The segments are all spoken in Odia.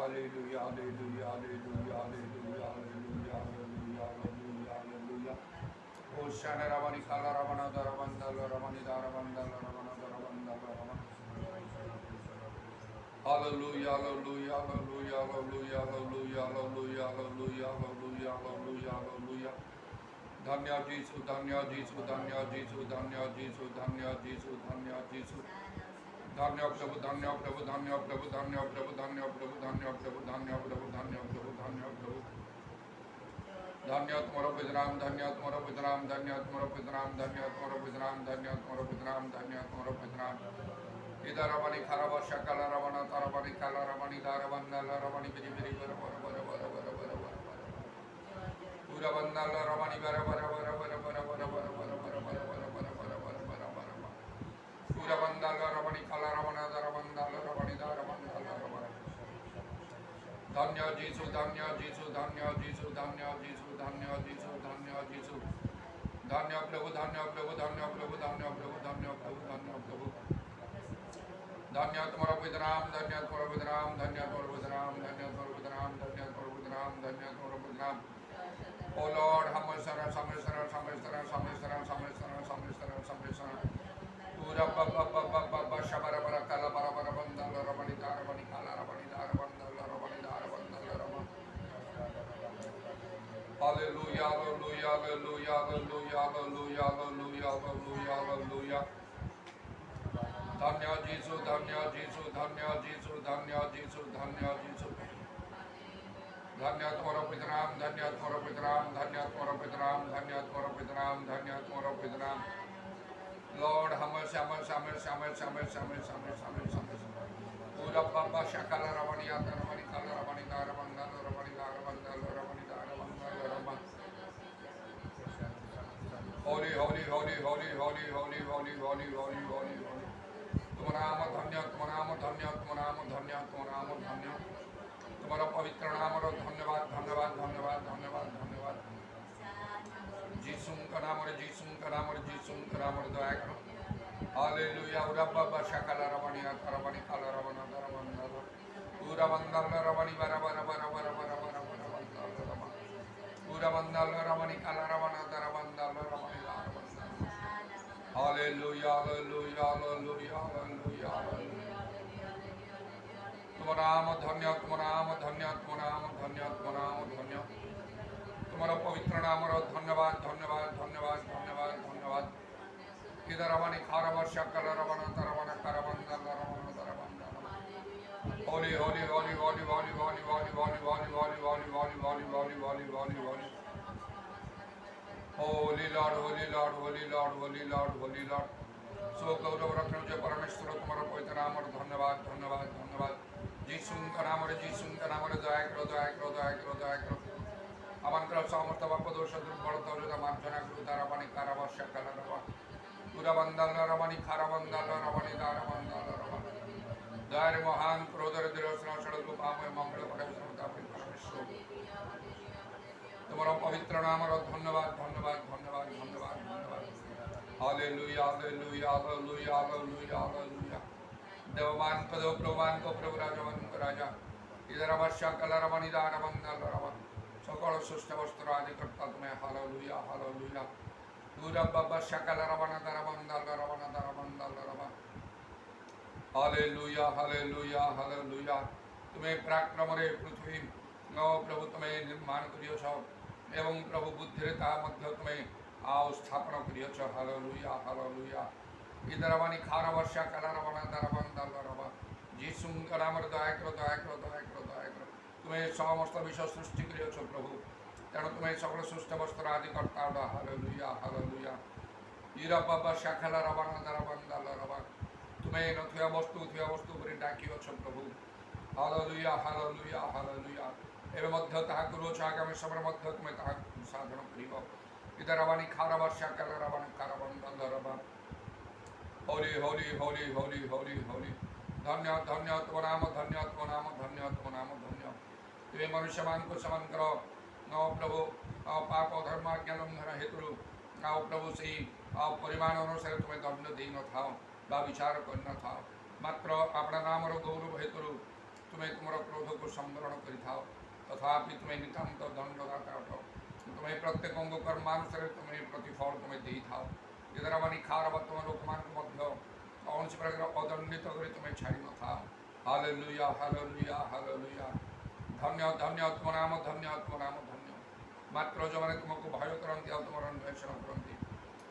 Hallelujah, hallelujah, hallelujah, hallelujah, hallelujah, hallelujah, hallelujah, hallelujah. Hoshana Ramani Kala Ramana Daravandala Ramani Daravandala Ramana Daravandala Ramana. Hallelujah, hallelujah, hallelujah, hallelujah, hallelujah, hallelujah, hallelujah, hallelujah, hallelujah, hallelujah. Dhanya Jisu, Dhanya Jisu, Dhanya Jisu, Dhanya Jisu, Dhanya Jisu, Dhanya Jisu. Dhanya Prabhu, Dhanya Prabhu, Dhanya Prabhu, Dhanya Prabhu, Dhanya Prabhu, Dhanya Prabhu, Dhanya Prabhu, Dhanya Prabhu, Dhanya Prabhu. Dhanya Tumara Vidram, Dhanya Tumara Vidram, Dhanya Tumara Vidram, Dhanya Tumara Vidram, Dhanya Tumara Vidram, Dhanya Tumara Vidram. Idaravani Karava Shakala Ravana Taravani Kala Ravani Daravandala Ravani Viri Viri Vara Vara Vara Vara Vara Vara Vara Pura Vandala Ravani Vara Vara Vara Vara Vara Vara Vara Vara Vara Vara Vara Vara Vara Vara Vara Vara Pura Vandala Ravani Kala Ravana Daravandala Ravani Daravandala Ravana. Dhanya Jisu, Dhanya Jisu, Dhanya Jisu, Dhanya Jisu, Dhanya Jisu, Dhanya Jisu. Dhanya Prabhu, Dhanya Prabhu, Dhanya Prabhu, Dhanya Prabhu, Dhanya Prabhu, Dhanya Prabhu. Dhanya Tumara Vidram, Dhanya Tumara Vidram, Dhanya Tumara Vidram, Dhanya Tumara Vidram, Dhanya Tumara Vidram, Dhanya Tumara Vidram. Oh Lord, Hamasara, Samasara, Samasara, Samasara, Samasara, Samasara, Samasara. Pura Baba Baba Baba Shabara Bara Kala Bara Bara Bandala Ramani Daravani Kala Ramani Daravandala Ramani Daravandala Ramani. Hallelujah, hallelujah, hallelujah, hallelujah, hallelujah, hallelujah, hallelujah, hallelujah. Dhanya Jisu, Dhanya Jisu, Dhanya Jisu, Dhanya Jisu, Dhanya Jisu. Dhanya Tumara Pitram, Dhanya Tumara Pitram, Dhanya Tumara Pitram, Dhanya Tumara Pitram, Dhanya Tumara Pitram. Lord, Hamas, Hamas, Hamas, Hamas, Hamas, Hamas, Hamas, Hamas, Hamas. Pura Baba Shakala Ravani Yata Ravani Kala Ravani Daravandala Ravani Daravandala Ravani Daravandala Ravani. Holy, holy, holy, holy, holy, holy, holy, holy, holy, holy, holy. तुम्हारा नाम धन्य, तुम्हारा नाम धन्य, तुम्हारा नाम धन्य, तुम्हारा नाम धन्य. तुम्हारा पवित्र नाम और धन्यवाद, धन्यवाद, धन्यवाद, धन्यवाद, धन्यवाद. जीसु का नाम और जीसु का नाम और जीसु का नाम और दया करो. हालेलुया. उरब्बा बशकला रवणी अतरवणी कला रवना दरवना दर. पूरा बंदल रवणी बरा बरा बरा बरा बरा बरा बरा बंदल रवणी. पूरा बंदल रवणी कला रवना दरवंदल रवणी दरवंदल. Hallelujah, hallelujah, hallelujah, hallelujah, hallelujah. तुम्हारा नाम धन्य, तुम्हारा नाम धन्य, तुम्हारा नाम धन्य, तुम्हारा नाम धन्य. तुम्हारा पवित्र नाम और धन्यवाद, धन्यवाद, धन्यवाद, धन्यवाद, धन्यवाद. इधर रवानी खारा वर्षा कला रवाना तरवाना करवंदल रवाना तरवंदल. Holy, holy, holy, holy, holy, holy, holy, holy, holy, holy, holy, holy, holy, holy, holy, holy, holy. Holy Lord, Holy Lord, Holy Lord, Holy Lord, Holy Lord. So गौरव रखने जो परमेश्वर तुम्हारा पवित्र नाम और धन्यवाद, धन्यवाद, धन्यवाद. जीसु का नाम और जीसु का नाम और दया करो, दया करो, दया करो, दया करो. अमंत्र समस्त पाप दोष दुर्बल तौर मार्जना करो. दारावानी कारावाशा कला रवा. पूरा बंदल रवानी खारा बंदल रवानी दारावंदल रवा. दायर महान क्रोधर दिरोसना षडल पामे मंगल परमेश्वर परमेश्वर. तुम्हारा पवित्र नाम और धन्यवाद, धन्यवाद, धन्यवाद, धन्यवाद, धन्यवाद. Hallelujah, hallelujah, hallelujah, hallelujah, hallelujah. देवमान को देव, प्रभुमान को प्रभु, राजवन को राजा. इधर अवश्य कला रवनी दारवंदल रवन. सकल सुष्ट वस्त्र आदि करता तुम्हें. Hallelujah, hallelujah. पूरा बाबा शकल रवन दारवंदल रवन दारवंदल रवन. Hallelujah, hallelujah, hallelujah. तुम्हें पराक्रम रे पृथ्वी नो प्रभु तुम्हें निर्माण करियो छ एवं प्रभु बुद्धि ता मध्य तुम्हें आओ स्थापना करियो छ. Hallelujah, hallelujah. इधर रवानी खारा वर्षा कला रवना दरवंदल रवा. जीसु का नाम दया करो, दया करो, दया करो, दया करो. तुम्हें समस्त विश्व सृष्टि करियो छ प्रभु. तेणु तुम्हें सकल सृष्ट वस्त्र आदि करता. Hallelujah, hallelujah. इरा बाबा शाखला रवना दरवंदल रवा. तुम्हें नथुया वस्तु पर डाकियो छ प्रभु. Hallelujah, hallelujah, hallelujah. एवं मध्य ताहा करुछ आगामी समय मध्य तुम्हें ताहा साधन करिब. इधर रवानी खारा वर्षा कला रवानी कारवंदल रवा. होली, होली, होली, होली, होली, होली. धन्य, धन्य तुम नाम, धन्य तुम नाम, धन्य तुम नाम, धन्य. तुम्हें मनुष्य मान को समान करो. नौ प्रभु पाप धर्म ज्ञान हेतु आओ प्रभु से परिमाण अनुसार तुम्हें दंड दे न था विचार कर न था. मात्र अपना नाम गौरव हेतु तुम्हें तुम क्रोध को संवरण कर तथापि तुम्हें नितांत दंडदाता अट तुम्हें प्रत्येक कर्मानुसार तुम्हें प्रतिफल तुम्हें दे था यद्वारा मानी खार तुम लोक मान कौन सी प्रकार अदंडित कर तुम्हें छाड़ी न था हालेलुया हालेलुया हालेलुया धन्य धन्य तुम नाम धन्य तुम नाम धन्य मात्र जो मैंने तुमको भय करती आ तुम अन्वेषण करती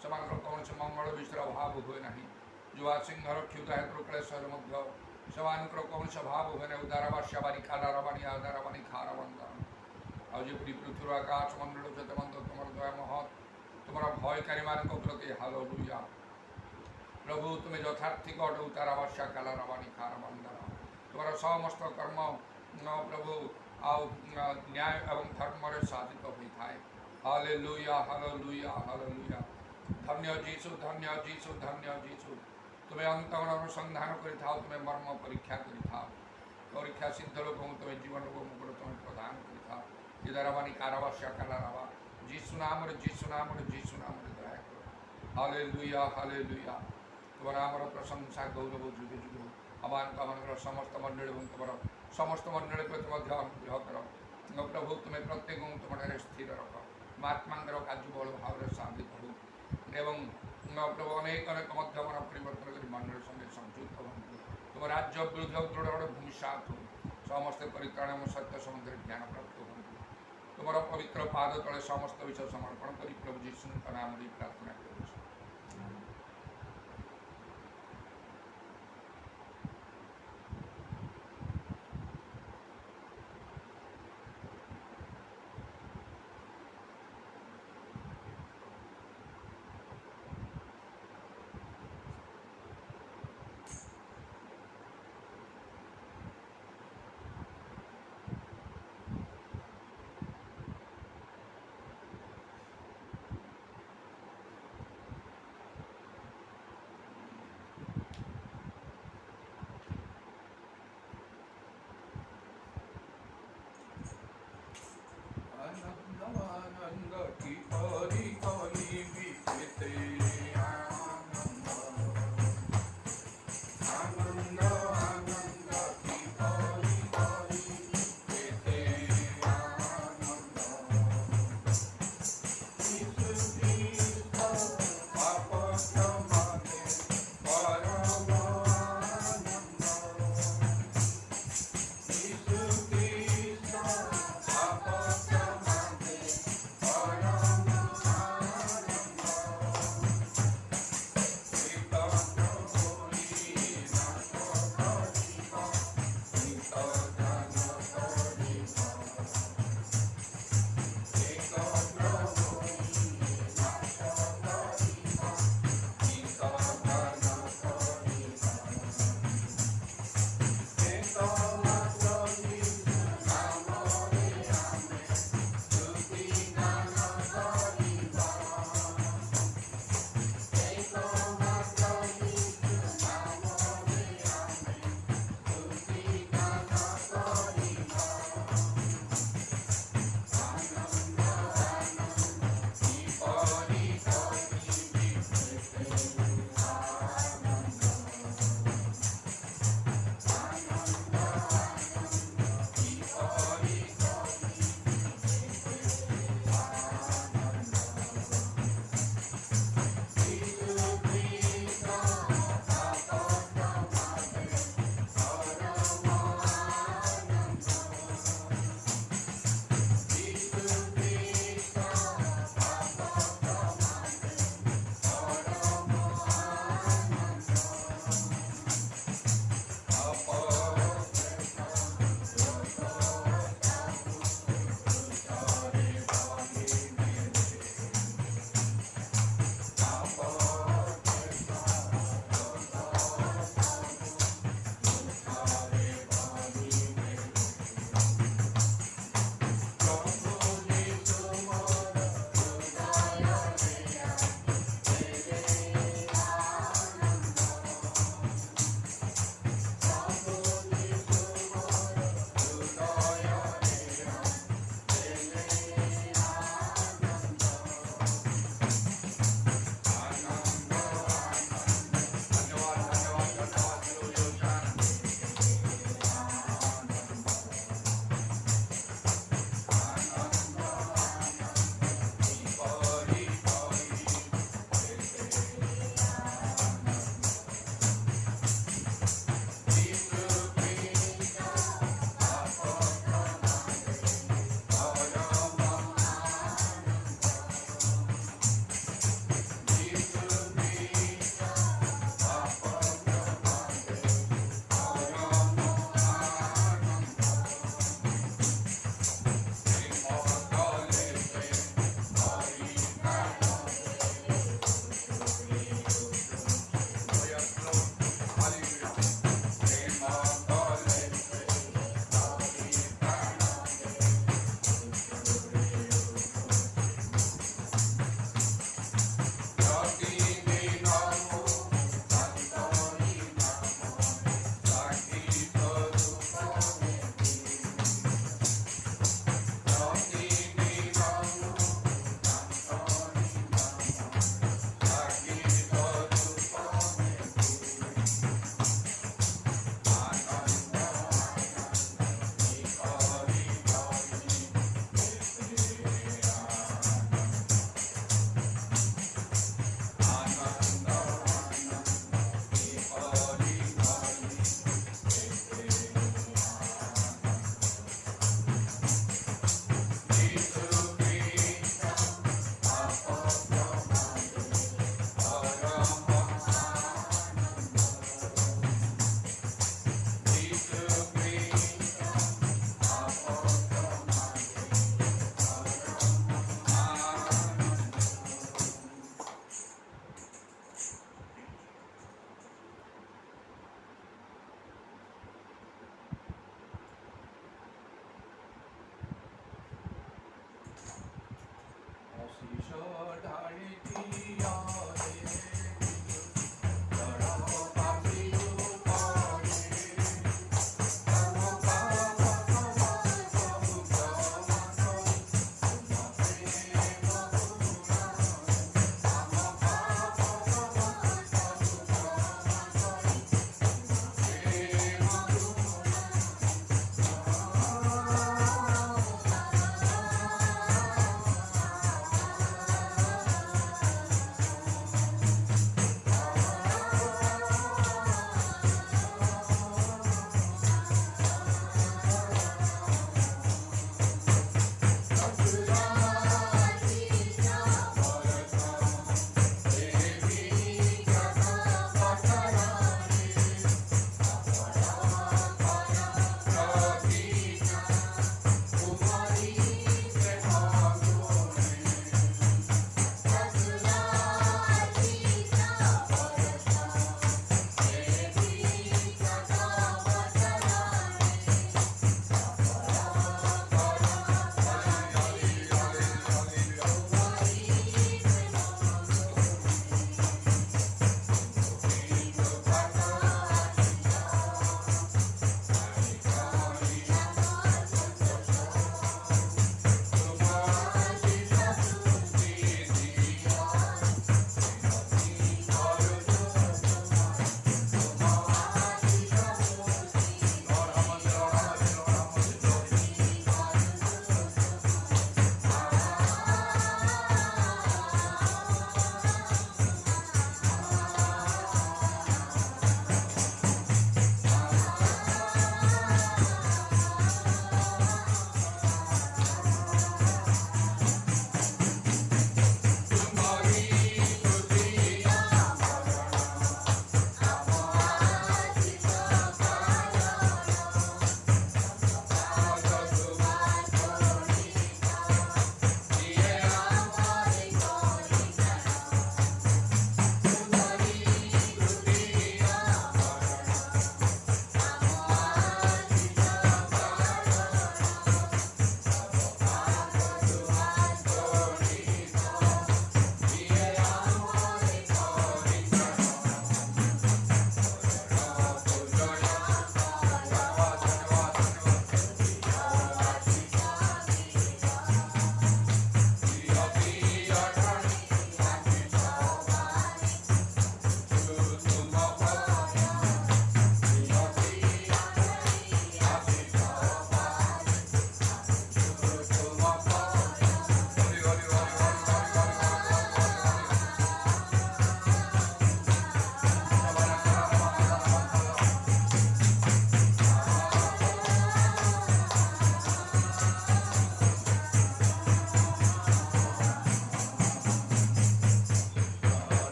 से कौन से मंगल विषय अभाव हुए ना जुआ सिंहर क्षुत हेतु क्लेशर मध्य से कौन से भाव हुए ना उदारवास्या बारी कालारवाणी आदारवाणी खारवंदन आज पृथ्वी आकाश मंडल जत मंद तुम दया महत तुम भयकारी मान प्रति हालेलुया प्रभु तुम्हें यथार्थिक अट उदारवास्या कालारवाणी खारवंदन तुम समस्त कर्म प्रभु आउ न्याय एवं धर्म साधित होता है हालेलुया हालेलुया हालेलुया धन्य जीशु धन्य जीशु धन्य जीशु तुम्हें अंतगण अनुसंधान कर तुम्हें मर्म परीक्षा कर परीक्षा सिद्ध लोक तुम्हें जीवन को मुकुट तुम्हें प्रदान कर इधरवानी कारावास्या कालारावा जीशु नाम दया करो हालेलुया हालेलुया तुम नाम प्रशंसा गौरव जुगे जुगे अमान कमान समस्त मंडल तुम समस्त मंडल प्रति अनुग्रह कर प्रभु तुम्हें प्रत्येक तुम स्थिर रख महात्मांर कार्य बल भाव साधित हो एवं प्रभु अनेक अनेक मध्यम परिवर्तन कर मंडल संगे संयुक्त हूँ तुम राज्य विरुद्ध दृढ़ भूमिसात हो समस्त परित्राण सत्य समुद्र ज्ञान प्राप्त हूँ तुम पवित्र पाद तले समस्त विषय समर्पण कर प्रभु जीशु नाम दे प्रार्थना कर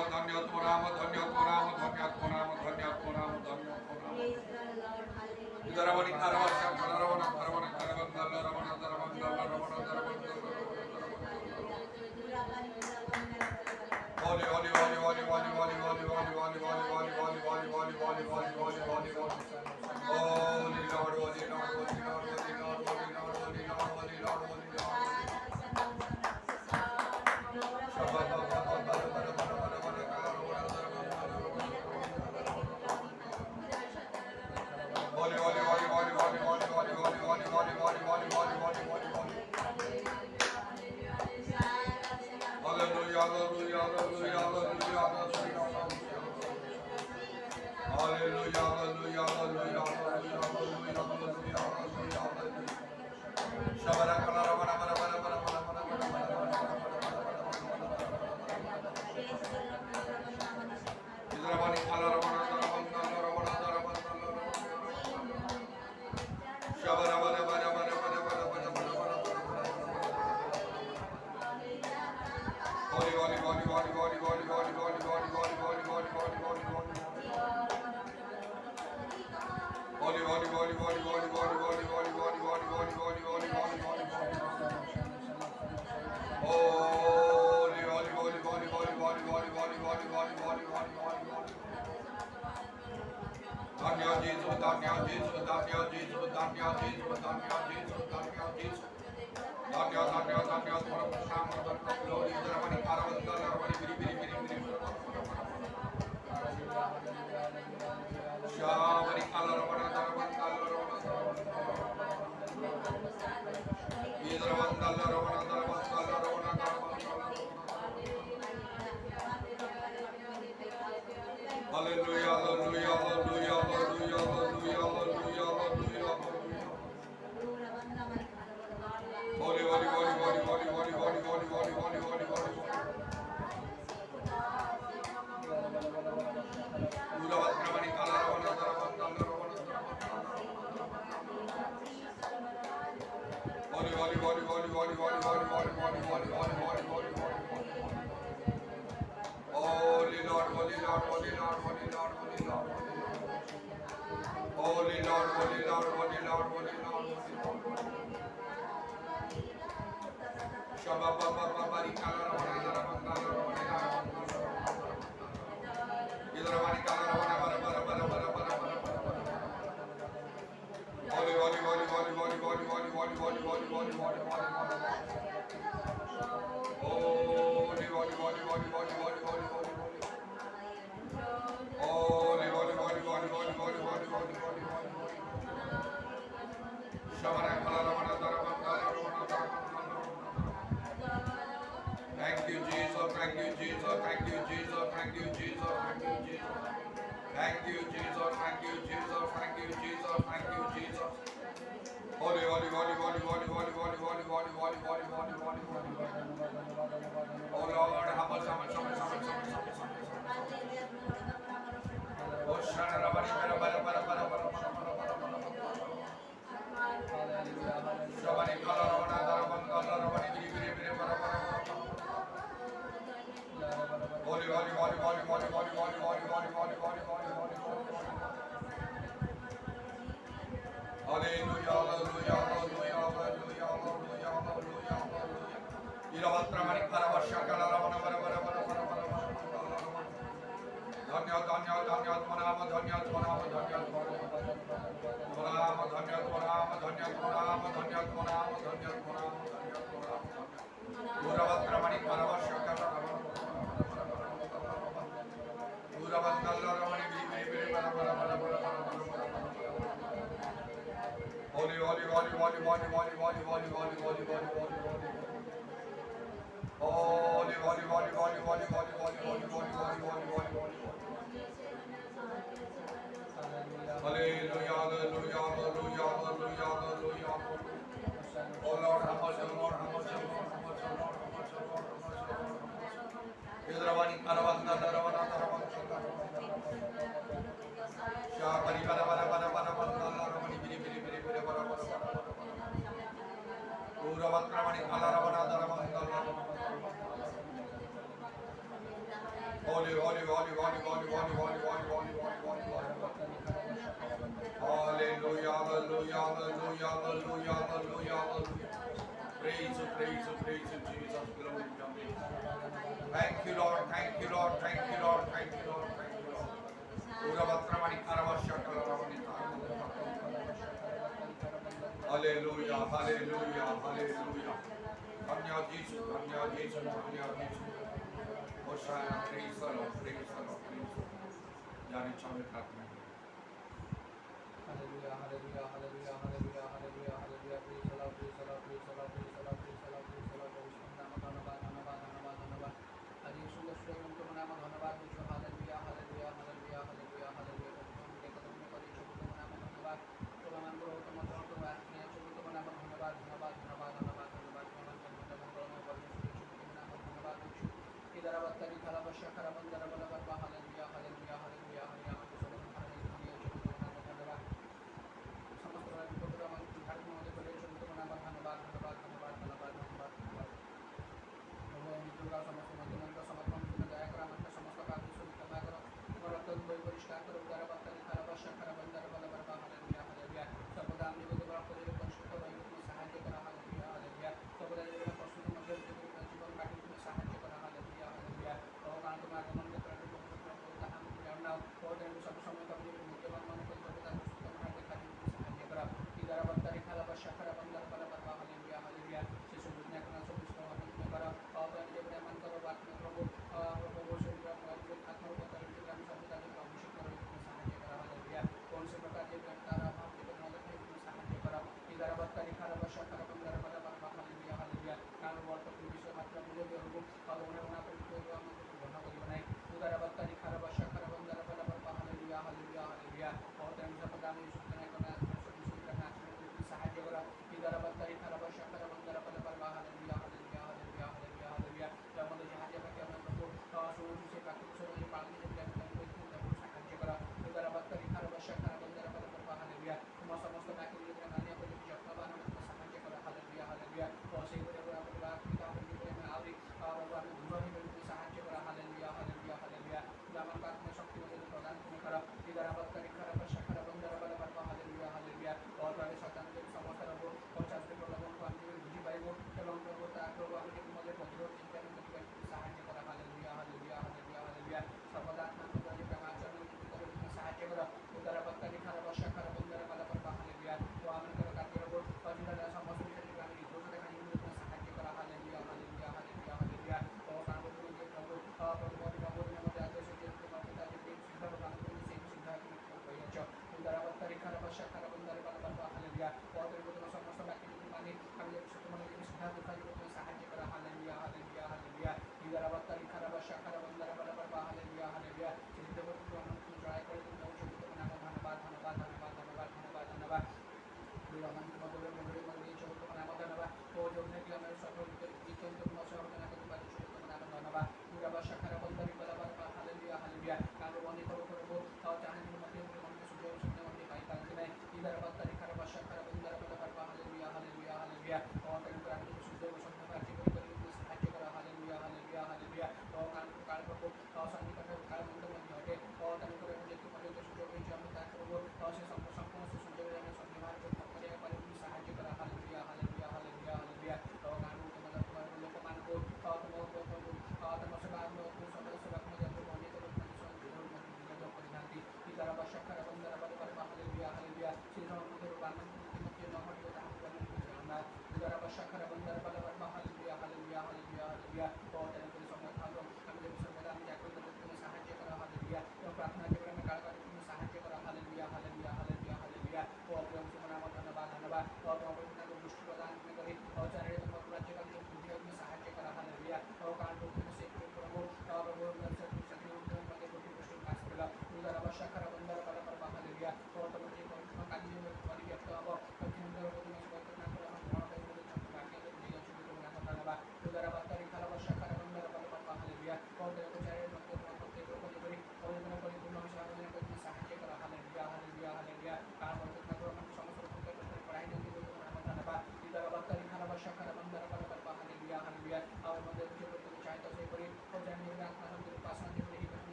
তোমার নাম, ধন্য তোমার নাম, ধন্য তোমার নাম, ধন্য তোমার নাম, ধন্য তোমার নাম। ইদারাবানি কারাবাসা কারাবানা কারাবানা কারাবানা রাবানা দারাবানা রাবানা দারাবানা। Holy, holy, holy, holy, holy, holy, holy, holy, holy, holy, holy, holy, holy, holy, holy, holy, holy, holy, holy. Holy Lord, holy Lord, holy Lord, holy Lord, holy Lord, holy Lord, holy Lord, holy Lord. Holy, holy, holy, holy, holy, holy, holy, holy, holy, holy, holy, holy, holy, holy, holy, holy. Hallelujah, hallelujah, hallelujah, hallelujah, hallelujah. Hallelujah, hallelujah, hallelujah, hallelujah, hallelujah, hallelujah, hallelujah. Shabara kala bara bara bara bara bara bara bara bara. Idrabani kala bara bara bara bara bara bara. Shabara bara bara bara bara bara bara bara. Holy, holy, holy, holy, holy, holy, holy, holy, holy, holy, holy, holy, holy, holy, holy. Holy, holy, holy, holy, holy, holy, holy, holy, holy, holy, holy, holy, holy, holy, holy. Holy, holy, holy, holy, holy, holy, holy, holy, holy, holy, holy, holy, holy. Danya Jesus, Danya Jesus, Danya Jesus, Danya Jesus, Danya Jesus, Danya Jesus. Danya, Danya, Danya, Danya, Shama, Danya, Glory, Dhamani, Karavani, Karavani, Biri, Biri, Biri, Biri. Shabari, Kalavana, Dharavana, Dharavana. Idravana, Dharavana, Dharavana, Dharavana, Dharavana. Hallelujah, hallelujah, hallelujah, hallelujah, hallelujah, hallelujah, hallelujah. Holy, holy, holy, holy, holy, holy, holy, holy, holy, holy, holy, holy. Uravakramani Kalaravana Dharavana Dharavana. Holy, holy, holy, holy, holy, holy, holy, holy, holy, holy, holy, holy, holy, holy. Holy Lord, holy Lord, holy Lord, holy Lord, holy Lord. Holy Lord, holy Lord, holy Lord, holy Lord. Shabba Baba Baba Kalaravana Dharavana Dharavana. Idravani Kalaravana Bara Bara Bara Bara Bara Bara. Holy, holy, holy, holy, holy, holy, holy, holy, holy, holy, holy, holy, holy. Holy, holy, holy, holy, holy, holy, holy, holy. Holy, holy, holy, holy, holy, holy, holy, holy, holy, holy. Shabara Kalaravana Dharavana Dharavana Dharavana. Thank you, Jesus, thank you, Jesus, thank you, Jesus, thank you, Jesus, thank you, Jesus. Thank you, Jesus, thank you, Jesus, thank you, Jesus, thank you, Jesus. Holy, holy, holy, holy, holy, holy, holy, holy, holy, holy, holy, holy, holy, holy. Oh Lord, have us, have us, have us, have us, have us, have us. Oh Shana Rabani, Bara Bara Bara Bara Bara Bara Bara Bara. Shabani Kalaravana Dharavana Dharavana Biri Biri Biri Bara Bara Bara. Holy, holy, holy, holy, holy, holy, holy, holy, holy, holy, holy, holy, holy. Hallelujah, hallelujah, hallelujah, hallelujah, hallelujah, hallelujah, hallelujah. Iravakramani Karavasha Kalaravana Bara Bara Bara Bara Bara Bara. Dhanya, Dhanya, Dhanya, Dhanama, Dhanya, Dhanama, Dhanya, Dhanama, Dhanya, Dhanama, Dhanya, Dhanama, Dhanya, Dhanama, Dhanya, Dhanama, Dhanya, Dhanama. Uravakramani Karavasha Kalaravana. Uravakramani Biri Biri Biri Bara Bara Bara Bara Bara Bara. Holy, holy, holy, holy, holy, holy, holy, holy, holy, holy, holy, holy, holy. Holy, holy, holy, holy, holy, holy, holy, holy, holy, holy, holy, holy, holy. Hallelujah, hallelujah, hallelujah, hallelujah, hallelujah. Oh Lord, how much, oh Lord, how much, oh Lord, how much, oh Lord, how much, oh Lord, how much, oh Lord. Idravani Karavana Dharavana Dharavana. Shabari Bara Bara Bara Bara Bara Dharavani Biri Biri Biri Biri Bara Bara Bara Bara. Uravakramani Kalaravana Dharavana Dharavana. Holy, hallelujah, hallelujah. Praise you, praise you, praise you, Jesus. Glory to your name. Thank you, Lord. Thank you, Lord. Thank you, Lord. Thank you, Lord. Thank you, Lord. Hallelujah, hallelujah, hallelujah. Dhanya Jesus, Dhanya Jesus, Dhanya Jesus. Hosanna, praise the Lord, praise the Lord, praise the Lord. जाने चाहे प्रार्थना करें. Hallelujah, hallelujah, hallelujah, hallelujah, hallelujah, hallelujah. Praise the Lord, praise the Lord, praise the Lord, praise the Lord, praise the Lord, praise the Lord. ধন্যবাদ, ধন্যবাদ, ধন্যবাদ, ধন্যবাদ। আজকে সুন্দর সুন্দর গুরুত্বপূর্ণ নাম ধন্যবাদ দিচ্ছ। Hallelujah, hallelujah, hallelujah, hallelujah, hallelujah. একত্রিত করে গুরুত্বপূর্ণ নাম ধন্যবাদ। প্রমাণ করো তোমার তোমার গুরুত্বপূর্ণ নাম ধন্যবাদ, ধন্যবাদ, ধন্যবাদ, ধন্যবাদ, ধন্যবাদ। প্রমাণ করো এবং করো গুরুত্বপূর্ণ নাম ধন্যবাদ দিচ্ছ। ইদারাবাত্তারি খালাবাশা খারাবান দারাবালাবার বা হালেলুয়া, হালেলুয়া, হালেলুয়া, হালেলুয়া। আমাকে সবার ধন্যবাদ। সমস্ত বিপদের আমার ধারণ মধ্যে করে চলতে ধন্যবাদ, ধন্যবাদ, ধন্যবাদ, ধন্যবাদ, ধন্যবাদ, ধন্যবাদ, ধন্যবাদ। দুর্গা সমস্ত মধ্যমন্ত্র সমর্পণ করে দয়া করে আমাকে সমস্ত কাজ শুরু ক্ষমা করো। তোমার অত্যন্ত বই পরিষ্কার করো। উদারা বাত্তারি খারাবাশা খারাবান দারাবালাবার বা হালেলুয়া, হালেলুয়া। সর্বদা আমি যদি রক্ত দিয়ে পরিশুদ্ধ হয়ে তুমি সাহায্য করা, হালেলুয়া, হালেলুয়া। সর্বদা যদি প্রশ্নের মধ্যে জীবন কাটি তুমি সাহায্য করা, হালেলুয়া, হালেলুয়া। কারণ তোমার আগমন ক্ষেত্রে নাও সব সময় তুমি মূল্যবান মনে করি সর্বদা তোমার দেখা তুমি সাহায্য করা। ইদারা বাত্তারি খারাবাশা খারাবান দারাবালাবার বা হালেলুয়া, হালেলুয়া। শিশু বুঝনে এখন সবিষ্ট হবে তুমি করো। নিজে প্রেমান করো আত্মা প্রভু প্রভু শরীর আত্মার উপর আমি সর্বদা অভিষেক করো তুমি সাহায্য করা, হালেলুয়া। কোন সে প্রকার যে তারা ভাব থেকে তোমাদের তুমি সাহায্য করা। ইদারা বাত্তারি খারাবাশা খারাবান দারাবালাবার বা হালেলুয়া, হালেলুয়া। কারণ বর্তমান বিষয় মাত্র বুঝে দিয়ে হবো ওনার ওনা পরিচিত হবো আমাকে ঘটনা করিব নাই। উদারা বাত্তারি খারাবাশা খারাবান দারাবালাবার বা হালেলুয়া, হালেলুয়া, হালেলুয়া। আমি সর্বদা আমি সুতরাং এখন সাহায্য করা। ইদারা বাত্তারি খারাবাশা খারাবান দারাবালাবার বা hallelujah, hallelujah, hallelujah, hallelujah, hallelujah. যার মধ্যে জাহাজে পাখি আমরা প্রভু সমুদ্র সেই পাখি সমুদ্রে পাখি সাহায্য করা। উদারা বাত্তারি খারাবাশা খারাবান দারাবালাবার বা হালেলুয়া। তোমার সমস্ত পাখি মানিয়া করে যত্নবান আমাকে সাহায্য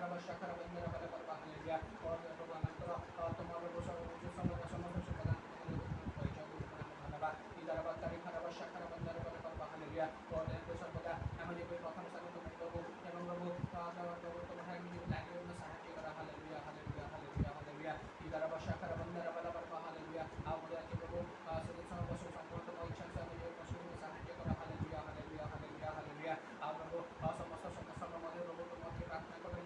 Harabasha Karabandara Balabara Hallelujah. Or the Romanakara, tomorrow was our some of Idarabatari Harabasha Karabandara Balabara Hallelujah. Or the Sabada, Amadi Protham Sagan Babu, Yamabu, Language Sahaji Hallelujah, Hallelujah, Hallelujah, Hallelujah. Idarabasha Karabandara Balabara Hallelujah. Abuya Kibu, Solution of Basu Sampota Moichan Sahaji Sahaji Hallelujah, Hallelujah, Hallelujah, Hallelujah. Abu, Samasa Sama Mother Robo to Maki Ratna Korea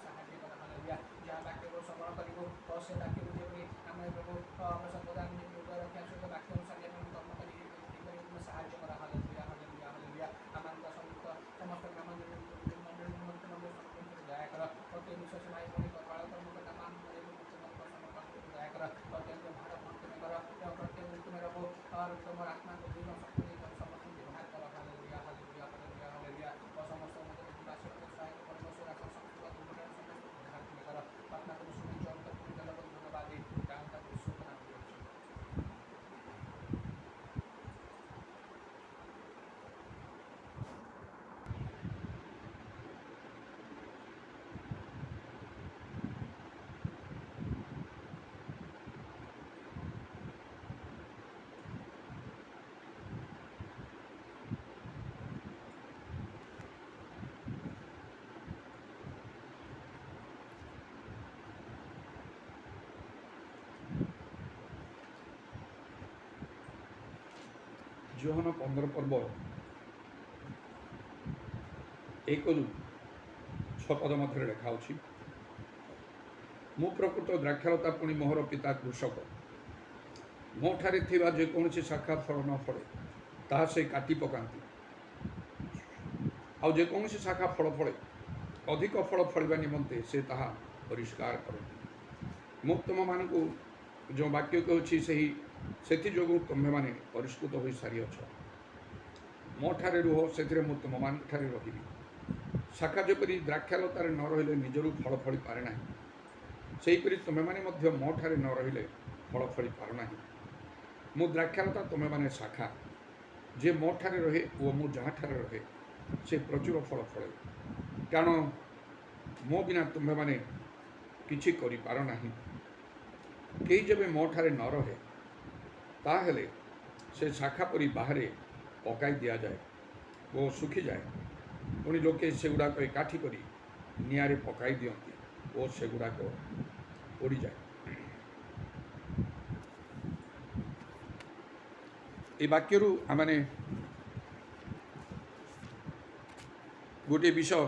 Sahaji Hallelujah. Jabaki Samara Karibu, Ose Taki Uri, Amabu, Masapodan, Cancer, the Bakion Sagan, Tomaki, Sahaji Hallelujah, Hallelujah, Hallelujah. Amanda Samita, Samasta Naman, Diakara, or the Musa Mai, or Palaman, Diakara, or the Bharat Montenegro, or the Multimerabo, or the Maratna, the Dino Sakuri, or something you had Hallelujah, Hallelujah, Hallelujah, Hallelujah, or some of the Basket of the Side, or also as some of the Patna to Suman John, the Badi, down to Sukan. ଯୋହନ 15 ପର୍ବ 1ରୁ 6 ପଦ ମଧ୍ୟରେ ଲେଖା ଅଛି। ମୁଁ ପ୍ରକୃତ ଦ୍ରାକ୍ଷାଲତା ପୁଣି ମୋହର ପିତା କୃଷକ। ମୋଠାରେ ଥିବା ଯେକୌଣସି ଶାଖା ଫଳ ନ ଫଳେ ତାହା ସେ କାଟି ପକାନ୍ତି, ଆଉ ଯେକୌଣସି ଶାଖା ଫଳ ଫଳେ ଅଧିକ ଫଳ ଫଳିବା ନିମନ୍ତେ ସେ ତାହା ପରିଷ୍କାର କରନ୍ତି। ମୁଁ ତୁମମାନଙ୍କୁ ଯେଉଁ ବାକ୍ୟ କହୁଛି ସେଥିଯୋଗୁଁ ତୁମେମାନେ ପରିଷ୍କୃତ ହୋଇସାରିଅଛ। ମୋଠାରେ ରୁହ, ସେଥିରେ ମୁଁ ତୁମମାନଙ୍କଠାରେ ରହିବି। ଶାଖା ଯେପରି ଦ୍ରାକ୍ଷାଲତାରେ ନ ରହିଲେ ନିଜରୁ ଫଳ ଫଳି ପାରେ ନାହିଁ, ସେହିପରି ତୁମେମାନେ ମଧ୍ୟ ମୋଠାରେ ନ ରହିଲେ ଫଳ ଫଳି ପାରୁନାହିଁ। ମୁଁ ଦ୍ରାକ୍ଷାଲତା, ତୁମେମାନେ ଶାଖା। ଯେ ମୋଠାରେ ରହେ ଓ ମୁଁ ଯାହାଠାରେ ରହେ ସେ ପ୍ରଚୁର ଫଳ ଫଳେ, କାରଣ ମୋ ବିନା ତୁମେମାନେ କିଛି କରିପାର ନାହିଁ। କେହି ଯେବେ ମୋଠାରେ ନ ରହେ ତାହେଲେ ସେ ଶାଖା ପରି ବାହାରେ ପକାଇ ଦିଆଯାଏ ଓ ଶୁଖିଯାଏ। ପୁଣି ଲୋକେ ସେଗୁଡ଼ାକ ଏକାଠି କରି ନିଆଁରେ ପକାଇ ଦିଅନ୍ତି ଓ ସେଗୁଡ଼ାକ ପୋଡ଼ିଯାଏ। ଏ ବାକ୍ୟରୁ ଆମେ ଗୋଟିଏ ବିଷୟ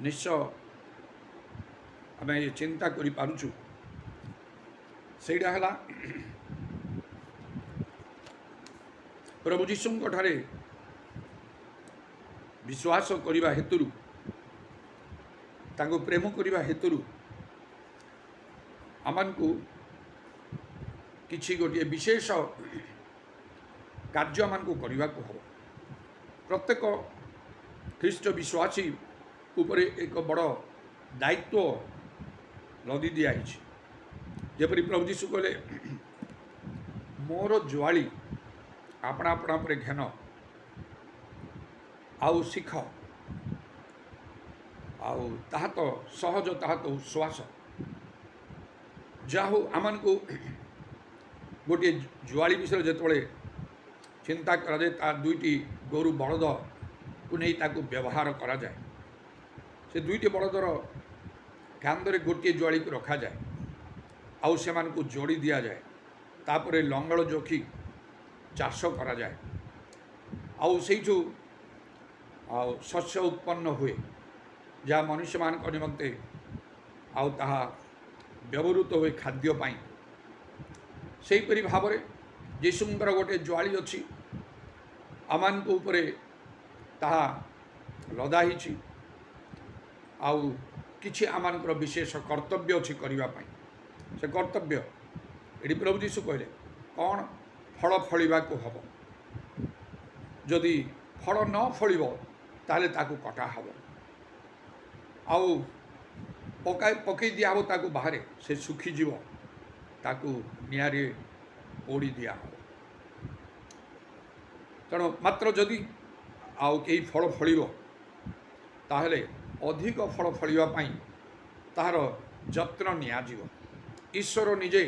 ନିଶ୍ଚୟ ଆମେ ଚିନ୍ତା କରିପାରୁଛୁ, ସେଇଟା ହେଲା ପ୍ରଭୁ ଯୀଶୁଙ୍କଠାରେ ବିଶ୍ୱାସ କରିବା ହେତୁରୁ, ତାଙ୍କୁ ପ୍ରେମ କରିବା ହେତୁରୁ ଆମକୁ କିଛି ଗୋଟିଏ ବିଶେଷ କାର୍ଯ୍ୟ ଆମକୁ କରିବାକୁ ହେବ। ପ୍ରତ୍ୟେକ ଖ୍ରୀଷ୍ଟ ବିଶ୍ୱାସୀ ଉପରେ ଏକ ବଡ଼ ଦାୟିତ୍ୱ ଲଦି ଦିଆହେଇଛି। ଯେପରି ପ୍ରଭୁ ଯୀଶୁ କହିଲେ, ମୋର ଜୁଆଳି ଆପଣା ଆପଣା ଉପରେ ଘେନ ଆଉ ଶିଖ, ଆଉ ତାହା ତ ସହଜ, ତାହା ତ ଉଶ୍ୱାସ। ଯାହା ହଉ, ଆମକୁ ଗୋଟିଏ ଜୁଆଳି ବିଷୟରେ ଯେତେବେଳେ ଚିନ୍ତା କରାଯାଏ, ତା 2ଟି ଗୋରୁ ବଳଦକୁ ନେଇ ତାକୁ ବ୍ୟବହାର କରାଯାଏ। ସେ 2ଟି ବଳଦର କାନ୍ଧରେ ଗୋଟିଏ ଜୁଆଳିକୁ ରଖାଯାଏ, ଆଉ ସେମାନଙ୍କୁ ଯୋଡ଼ି ଦିଆଯାଏ। ତାପରେ ଲଙ୍ଗଳ ଯୋଖି ଚାଷ କରାଯାଏ, ଆଉ ସେଇଠୁ ଶସ୍ୟ ଉତ୍ପନ୍ନ ହୁଏ, ଯାହା ମନୁଷ୍ୟମାନଙ୍କ ନିମନ୍ତେ ଆଉ ତାହା ବ୍ୟବହୃତ ହୁଏ ଖାଦ୍ୟ ପାଇଁ। ସେହିପରି ଭାବରେ ଯୀଶୁଙ୍କର ଗୋଟିଏ ଜୁଆଳି ଅଛି, ଆମମାନଙ୍କ ଉପରେ ତାହା ଲଦା ହେଇଛି, ଆଉ କିଛି ଆମମାନଙ୍କର ବିଶେଷ କର୍ତ୍ତବ୍ୟ ଅଛି କରିବା ପାଇଁ। ସେ କର୍ତ୍ତବ୍ୟ ଏଠି ପ୍ରଭୁ ଯୀଶୁ କହିଲେ କ'ଣ? ଫଳ ଫଳିବାକୁ ହେବ। ଯଦି ଫଳ ନ ଫଳିବ ତାହେଲେ ତାକୁ କଟା ହେବ, ଆଉ ପକାଇ ଦିଆହେବ ତାକୁ ବାହାରେ, ସେ ଶୁଖିଯିବ, ତାକୁ ନିଆଁରେ ପୋଡ଼ି ଦିଆହେବ। ତେଣୁ ମାତ୍ର ଯଦି ଆଉ କେହି ଫଳ ଫଳିବ ତାହେଲେ ଅଧିକ ଫଳ ଫଳିବା ପାଇଁ ତାହାର ଯତ୍ନ ନିଆଯିବ। ଈଶ୍ୱର ନିଜେ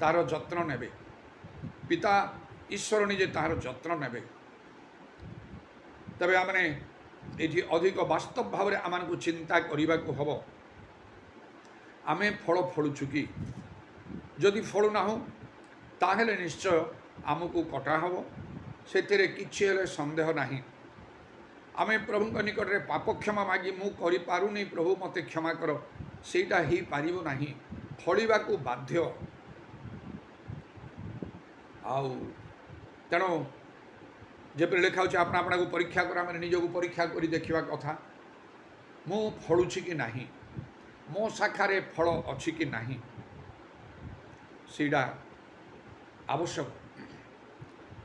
ତାହାର ଯତ୍ନ ନେବେ, ପିତା ଈଶ୍ୱର ନିଜେ ତାହାର ଯତ୍ନ ନେବେ। ତେବେ ଆମେ ଏଠି ଅଧିକ ବାସ୍ତବ ଭାବରେ ଆମକୁ ଚିନ୍ତା କରିବାକୁ ହେବ, ଆମେ ଫଳ ଫଳୁଛୁ କି? ଯଦି ଫଳୁନାହୁଁ ତାହେଲେ ନିଶ୍ଚୟ ଆମକୁ କଟା ହେବ, ସେଥିରେ କିଛି ହେଲେ ସନ୍ଦେହ ନାହିଁ। ଆମେ ପ୍ରଭୁଙ୍କ ନିକଟରେ ପାପ କ୍ଷମା ମାଗି ମୁଁ କରିପାରୁନି ପ୍ରଭୁ ମୋତେ କ୍ଷମା କର, ସେଇଟା ହେଇପାରିବ ନାହିଁ, ଫଳିବାକୁ ବାଧ୍ୟ। ଆଉ ତେଣୁ ଯେପରି ଲେଖା ହେଉଛି ଆପଣ ଆପଣଙ୍କୁ ପରୀକ୍ଷା କର, ଆମେ ନିଜକୁ ପରୀକ୍ଷା କରି ଦେଖିବା କଥା, ମୁଁ ଫଳୁଛି କି ନାହିଁ, ମୋ ଶାଖାରେ ଫଳ ଅଛି କି ନାହିଁ, ସେଇଟା ଆବଶ୍ୟକ।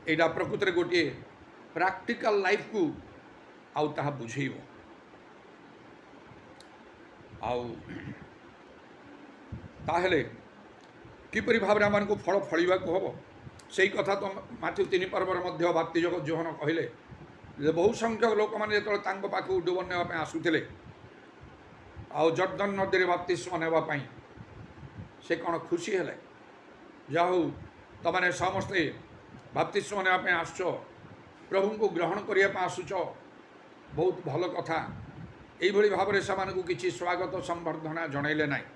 ଏଇଟା ପ୍ରକୃତରେ ଗୋଟିଏ ପ୍ରାକ୍ଟିକାଲ ଲାଇଫକୁ ଆଉ ତାହା ବୁଝେଇବ। ଆଉ ତାହେଲେ କିପରି ଭାବରେ ଆମକୁ ଫଳ ଫଳିବାକୁ ହେବ, ସେଇ କଥା ତ ମାଥ୍ୟୁ 3 ପର୍ବର ମଧ୍ୟ ବାପ୍ତିଜକ ଯୋହନ କହିଲେ ଯେ ବହୁ ସଂଖ୍ୟକ ଲୋକମାନେ ଯେତେବେଳେ ତାଙ୍କ ପାଖକୁ ଡୁବ ନେବା ପାଇଁ ଆସୁଥିଲେ ଆଉ ଜର୍ଦ୍ଦନ ନଦୀରେ ବାପ୍ତିସ୍ମ ନେବା ପାଇଁ, ସେ କ'ଣ ଖୁସି ହେଲେ? ଯାହା ହଉ ତମାନେ ସମସ୍ତେ ବାପ୍ତିସ୍ମ ନେବା ପାଇଁ ଆସୁଛ, ପ୍ରଭୁଙ୍କୁ ଗ୍ରହଣ କରିବା ପାଇଁ ଆସୁଛ, ବହୁତ ଭଲ କଥା। ଏଇଭଳି ଭାବରେ ସେମାନଙ୍କୁ କିଛି ସ୍ୱାଗତ ସମ୍ବର୍ଦ୍ଧନା ଜଣାଇଲେ ନାହିଁ,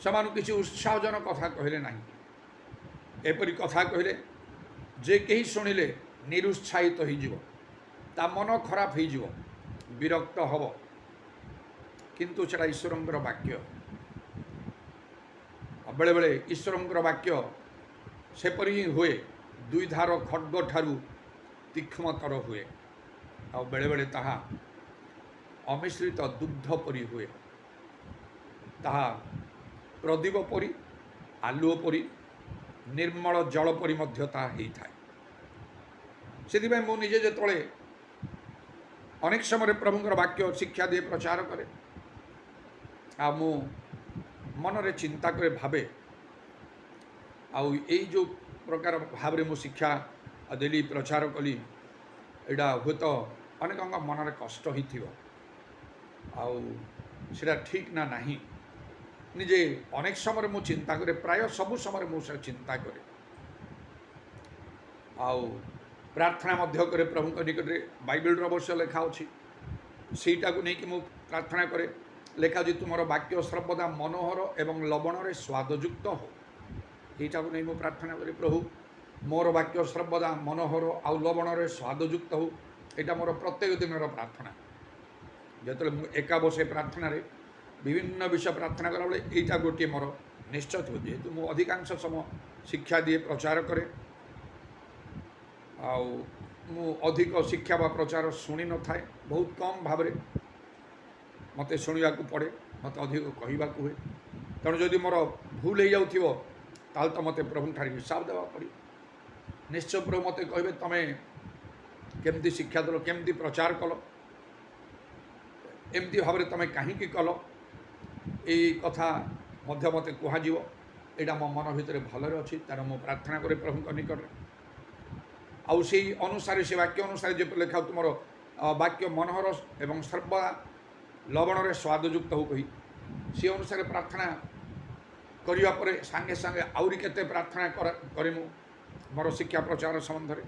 ସେମାନଙ୍କୁ କିଛି ଉତ୍ସାହଜନକ କଥା କହିଲେ ନାହିଁ। ଏପରି କଥା କହିଲେ ଯେ କେହି ଶୁଣିଲେ ନିରୁତ୍ସାହିତ ହୋଇଯିବ, ତା ମନ ଖରାପ ହୋଇଯିବ, ବିରକ୍ତ ହେବ। କିନ୍ତୁ ସେଟା ଈଶ୍ୱରଙ୍କର ବାକ୍ୟ। ବେଳେବେଳେ ଈଶ୍ୱରଙ୍କର ବାକ୍ୟ ସେପରି ହିଁ ହୁଏ, ଦୁଇ ଧାର ଖड्ग ଠାରୁ ତୀକ୍ଷ୍ଣତର ହୁଏ, ଆଉ ବେଳେବେଳେ ତାହା ଅମିଶ୍ରିତ ଦୁଗ୍ଧ ପରି ହୁଏ, ତାହା ପ୍ରଦୀପ ପରି, ଆଲୁଅ ପରି, ନିର୍ମଳ ଜଳ ପରି ମଧ୍ୟ ତାହା ହେଇଥାଏ। ସେଥିପାଇଁ ମୁଁ ନିଜେ ଯେତେବେଳେ ଅନେକ ସମୟରେ ପ୍ରଭୁଙ୍କର ବାକ୍ୟ ଶିକ୍ଷା ଦିଏ, ପ୍ରଚାର କରେ, ଆଉ ମୁଁ ମନରେ ଚିନ୍ତା করে ଭାବେ, ଆଉ ଏଇ ଯେଉଁ ପ୍ରକାର ଭାବରେ ମୁଁ ଶିକ୍ଷା ଦେଲି, ପ୍ରଚାର କଲି, ଏଇଟା ହୁଏତ ଅନେକଙ୍କ ମନରେ କଷ୍ଟ ହେଇଥିବ, ଆଉ ସେଟା ଠିକ୍ ନା ନାହିଁ, ନିଜେ ଅନେକ ସମୟରେ ମୁଁ ଚିନ୍ତା କରେ, ପ୍ରାୟ ସବୁ ସମୟରେ ମୁଁ ସେ ଚିନ୍ତା କରେ, ଆଉ ପ୍ରାର୍ଥନା ମଧ୍ୟ କରେ ପ୍ରଭୁଙ୍କ ନିକଟରେ। ବାଇବେଲର ଅବଶ୍ୟ ଲେଖା ଅଛି, ସେଇଟାକୁ ନେଇକି ମୁଁ ପ୍ରାର୍ଥନା କରେ। ଲେଖା ଅଛି ତୁମର ବାକ୍ୟ ସର୍ବଦା ମନୋହର ଏବଂ ଲବଣରେ ସ୍ୱାଦଯୁକ୍ତ ହଉ। এইটাକୁ ନେଇ ମୁଁ ପ୍ରାର୍ଥନା କରେ, ପ୍ରଭୁ ମୋର ବାକ୍ୟ ସର୍ବଦା ମନୋହର ଆଉ ଲବଣରେ ସ୍ୱାଦଯୁକ୍ତ ହଉ। ଏଇଟା ମୋର ପ୍ରତ୍ୟେକ ଦିନର ପ୍ରାର୍ଥନା। ଯେତେବେଳେ ମୁଁ ଏକା ବସେ ପ୍ରାର୍ଥନାରେ ବିଭିନ୍ନ ବିଷୟ ପ୍ରାର୍ଥନା କଲାବେଳେ এইଟା ଗୋଟିଏ ମୋର ନିଶ୍ଚୟ ଥିବ। ଯେହେତୁ ମୁଁ ଅଧିକାଂଶ ସମୟ ଶିକ୍ଷା ଦିଏ, ପ୍ରଚାର କରେ, ଆଉ ମୁଁ ଅଧିକ ଶିକ୍ଷା ବା ପ୍ରଚାର ଶୁଣି ନଥାଏ, ବହୁତ କମ୍ ଭାବରେ ମୋତେ ଶୁଣିବାକୁ ପଡ଼େ, ମୋତେ ଅଧିକ କହିବାକୁ ହୁଏ। ତେଣୁ ଯଦି ମୋର ଭୁଲ ହେଇଯାଉଥିବ ତାହେଲେ ତ ମୋତେ ପ୍ରଭୁଙ୍କଠାରେ ହିସାବ ଦେବାକୁ ପଡ଼ିବ। ନିଶ୍ଚୟ ପ୍ରଭୁ ମୋତେ କହିବେ ତମେ କେମିତି ଶିକ୍ଷା ଦେଲ, କେମିତି ପ୍ରଚାର କଲ, ଏମିତି ଭାବରେ ତମେ କାହିଁକି କଲ, এই କଥା ମଧ୍ୟ ମୋତେ କୁହାଯିବ। ଏଇଟା ମୋ ମନ ଭିତରେ ଭଲରେ ଅଛି, ତେଣୁ ମୁଁ ପ୍ରାର୍ଥନା କରେ ପ୍ରଭୁଙ୍କ ନିକଟରେ। ଆଉ ସେଇ ଅନୁସାରେ, ସେ ବାକ୍ୟ ଅନୁସାରେ ଯେପରି ଲେଖା ତୁମର ବାକ୍ୟ ମନୋହର ଏବଂ ସର୍ବଦା ଲବଣରେ ସ୍ୱାଦଯୁକ୍ତ ହଉ କହି, ସେ ଅନୁସାରେ ପ୍ରାର୍ଥନା କରିବା ପରେ ସାଙ୍ଗେ ସାଙ୍ଗେ ଆହୁରି କେତେ ପ୍ରାର୍ଥନା କରେ ମୁଁ ମୋର ଶିକ୍ଷା ପ୍ରଚାର ସମ୍ବନ୍ଧରେ।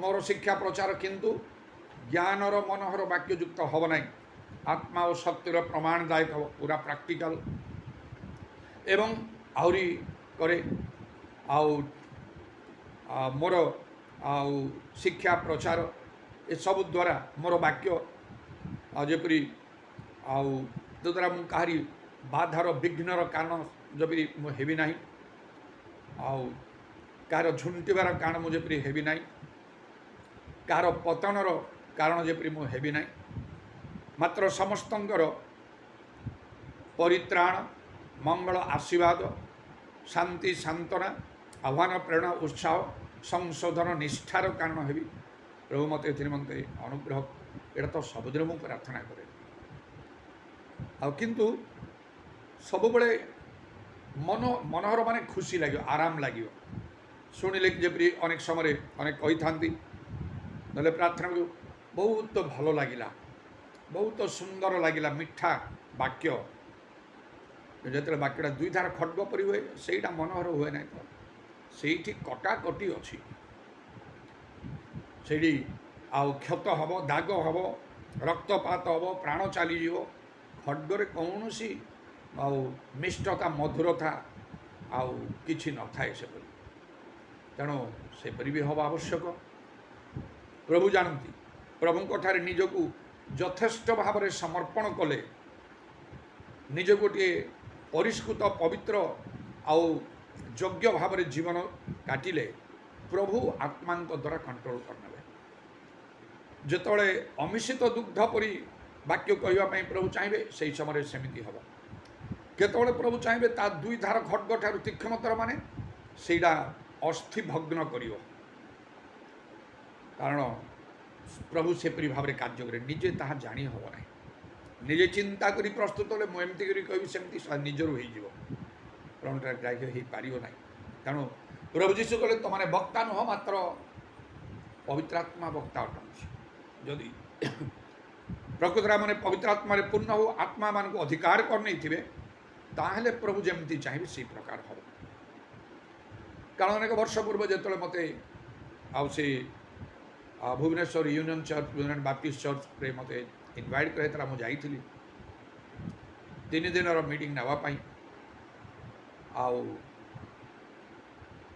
ମୋର ଶିକ୍ଷା ପ୍ରଚାର କିନ୍ତୁ ଜ୍ଞାନର ମନୋହର ବାକ୍ୟଯୁକ୍ତ ହେବ ନାହିଁ, ଆତ୍ମା ଓ ଶକ୍ତିର ପ୍ରମାଣଦାୟକ ହେବ, ପୁରା ପ୍ରାକ୍ଟିକାଲ। ଏବଂ ଆହୁରି କରେ, ଆଉ ମୋର ଆଉ ଶିକ୍ଷା ପ୍ରଚାର ଏସବୁ ଦ୍ୱାରା ମୋର ବାକ୍ୟ ଯେପରି ଆଉ ଯଦ୍ୱାରା ମୁଁ କାହାରି ବାଧାର ବିଘ୍ନର କାରଣ ଯେପରି ମୁଁ ହେବି ନାହିଁ, ଆଉ କାହାର ଝୁଣ୍ଟିବାର କାରଣ ମୁଁ ଯେପରି ହେବି ନାହିଁ, କାହାର ପତନର କାରଣ ଯେପରି ମୁଁ ହେବି ନାହିଁ, ମାତ୍ର ସମସ୍ତଙ୍କର ପରିତ୍ରାଣ, ମଙ୍ଗଳ, ଆଶୀର୍ବାଦ, ଶାନ୍ତି, ସାନ୍ତ୍ୱନା, ଆହ୍ୱାନ, ପ୍ରେରଣା, ଉତ୍ସାହ, ସଂଶୋଧନ, ନିଷ୍ଠାର କାରଣ ହେବି। ପ୍ରଭୁ ମୋତେ ଏଥିରେ ମୋତେ ଅନୁଗ୍ରହ, ଏଇଟା ତ ସବୁଦିନ ମୁଁ ପ୍ରାର୍ଥନା କରେ। ଆଉ କିନ୍ତୁ ସବୁବେଳେ ମନୋହର ମାନେ ଖୁସି ଲାଗିବ, ଆରାମ ଲାଗିବ, ଶୁଣିଲେ ଯେପରି ଅନେକ ସମୟରେ ଅନେକ କହିଥାନ୍ତି, ନହେଲେ ପ୍ରାର୍ଥନା ବହୁତ ଭଲ ଲାଗିଲା, ବହୁତ ସୁନ୍ଦର ଲାଗିଲା, ମିଠା ବାକ୍ୟ। ଯେତେବେଳେ ବାକ୍ୟଟା ଦୁଇ ଧାର ଖଡ୍ଗ ପରି ହୁଏ, ସେଇଟା ମନୋହର ହୁଏ ନାହିଁ ତ। ସେଇଠି କଟାକଟି ଅଛି, ସେଇଠି ଆଉ କ୍ଷତ ହେବ, ଦାଗ ହେବ, ରକ୍ତପାତ ହେବ, ପ୍ରାଣ ଚାଲିଯିବ। ଖଡ୍ଗରେ କୌଣସି ଆଉ ମିଷ୍ଟତା, ମଧୁରତା ଆଉ କିଛି ନଥାଏ ସେପରି। ତେଣୁ ସେପରି ବି ହେବା ଆବଶ୍ୟକ। ପ୍ରଭୁ ଜାଣନ୍ତି, ପ୍ରଭୁଙ୍କଠାରେ ନିଜକୁ ଯଥେଷ୍ଟ ଭାବରେ ସମର୍ପଣ କଲେ, ନିଜକୁ ଗୋଟିଏ ପରିଷ୍କୃତ, ପବିତ୍ର ଆଉ ଯୋଗ୍ୟ ଭାବରେ ଜୀବନ କାଟିଲେ ପ୍ରଭୁ ଆତ୍ମାଙ୍କ ଦ୍ୱାରା କଣ୍ଟ୍ରୋଲ କରିନେବେ। ଯେତେବେଳେ ଅମିଶ୍ରିତ ଦୁଗ୍ଧ ପରି ବାକ୍ୟ କହିବା ପାଇଁ ପ୍ରଭୁ ଚାହିଁବେ, ସେହି ସମୟରେ ସେମିତି ହେବ। କେତେବେଳେ ପ୍ରଭୁ ଚାହିଁବେ ତା ଦୁଇ ଧାର ଖଡ୍ଗ ଠାରୁ ତୀକ୍ଷ୍ଣତର, ମାନେ ସେଇଟା ଅସ୍ଥି ଭଗ୍ନ କରିବ। କାରଣ ପ୍ରଭୁ ସେପରି ଭାବରେ କାର୍ଯ୍ୟ କରେ, ନିଜେ ତାହା ଜାଣି ହେବ ନାହିଁ। ନିଜେ ଚିନ୍ତା କରି ପ୍ରସ୍ତୁତ ହେଲେ ମୁଁ ଏମିତି କରି କହିବି, ସେମିତି ନିଜରୁ ହେଇଯିବ, ପ୍ରଭୁଟା ଗ୍ରାହ୍ୟ ହେଇପାରିବ ନାହିଁ। ତେଣୁ ପ୍ରଭୁ ଯୀଶୁ କହିଲେ, ତମାନେ ବକ୍ତା ନୁହଁ, ମାତ୍ର ପବିତ୍ର ଆତ୍ମା ବକ୍ତା ଅଟନ୍ତି। ଯଦି ପ୍ରକୃତରେ ମାନେ ପବିତ୍ର ଆତ୍ମାରେ ପୂର୍ଣ୍ଣ ହଉ, ଆତ୍ମାମାନଙ୍କୁ ଅଧିକାର କରିନେଇଥିବେ, ତାହେଲେ ପ୍ରଭୁ ଯେମିତି ଚାହିଁବେ ସେଇ ପ୍ରକାର ହେବ। କାରଣ ଅନେକ ବର୍ଷ ପୂର୍ବେ ଯେତେବେଳେ ମୋତେ ଆଉ ସେ Bhubaneswar union church, union baptist ଚର୍ଚ୍ଚରେ ମୋତେ ଇନଭାଇଟ୍ କରାଯାଇଥିଲା, ମୁଁ ଯାଇଥିଲି 3 ଦିନର ମିଟିଂ ନେବା ପାଇଁ। ଆଉ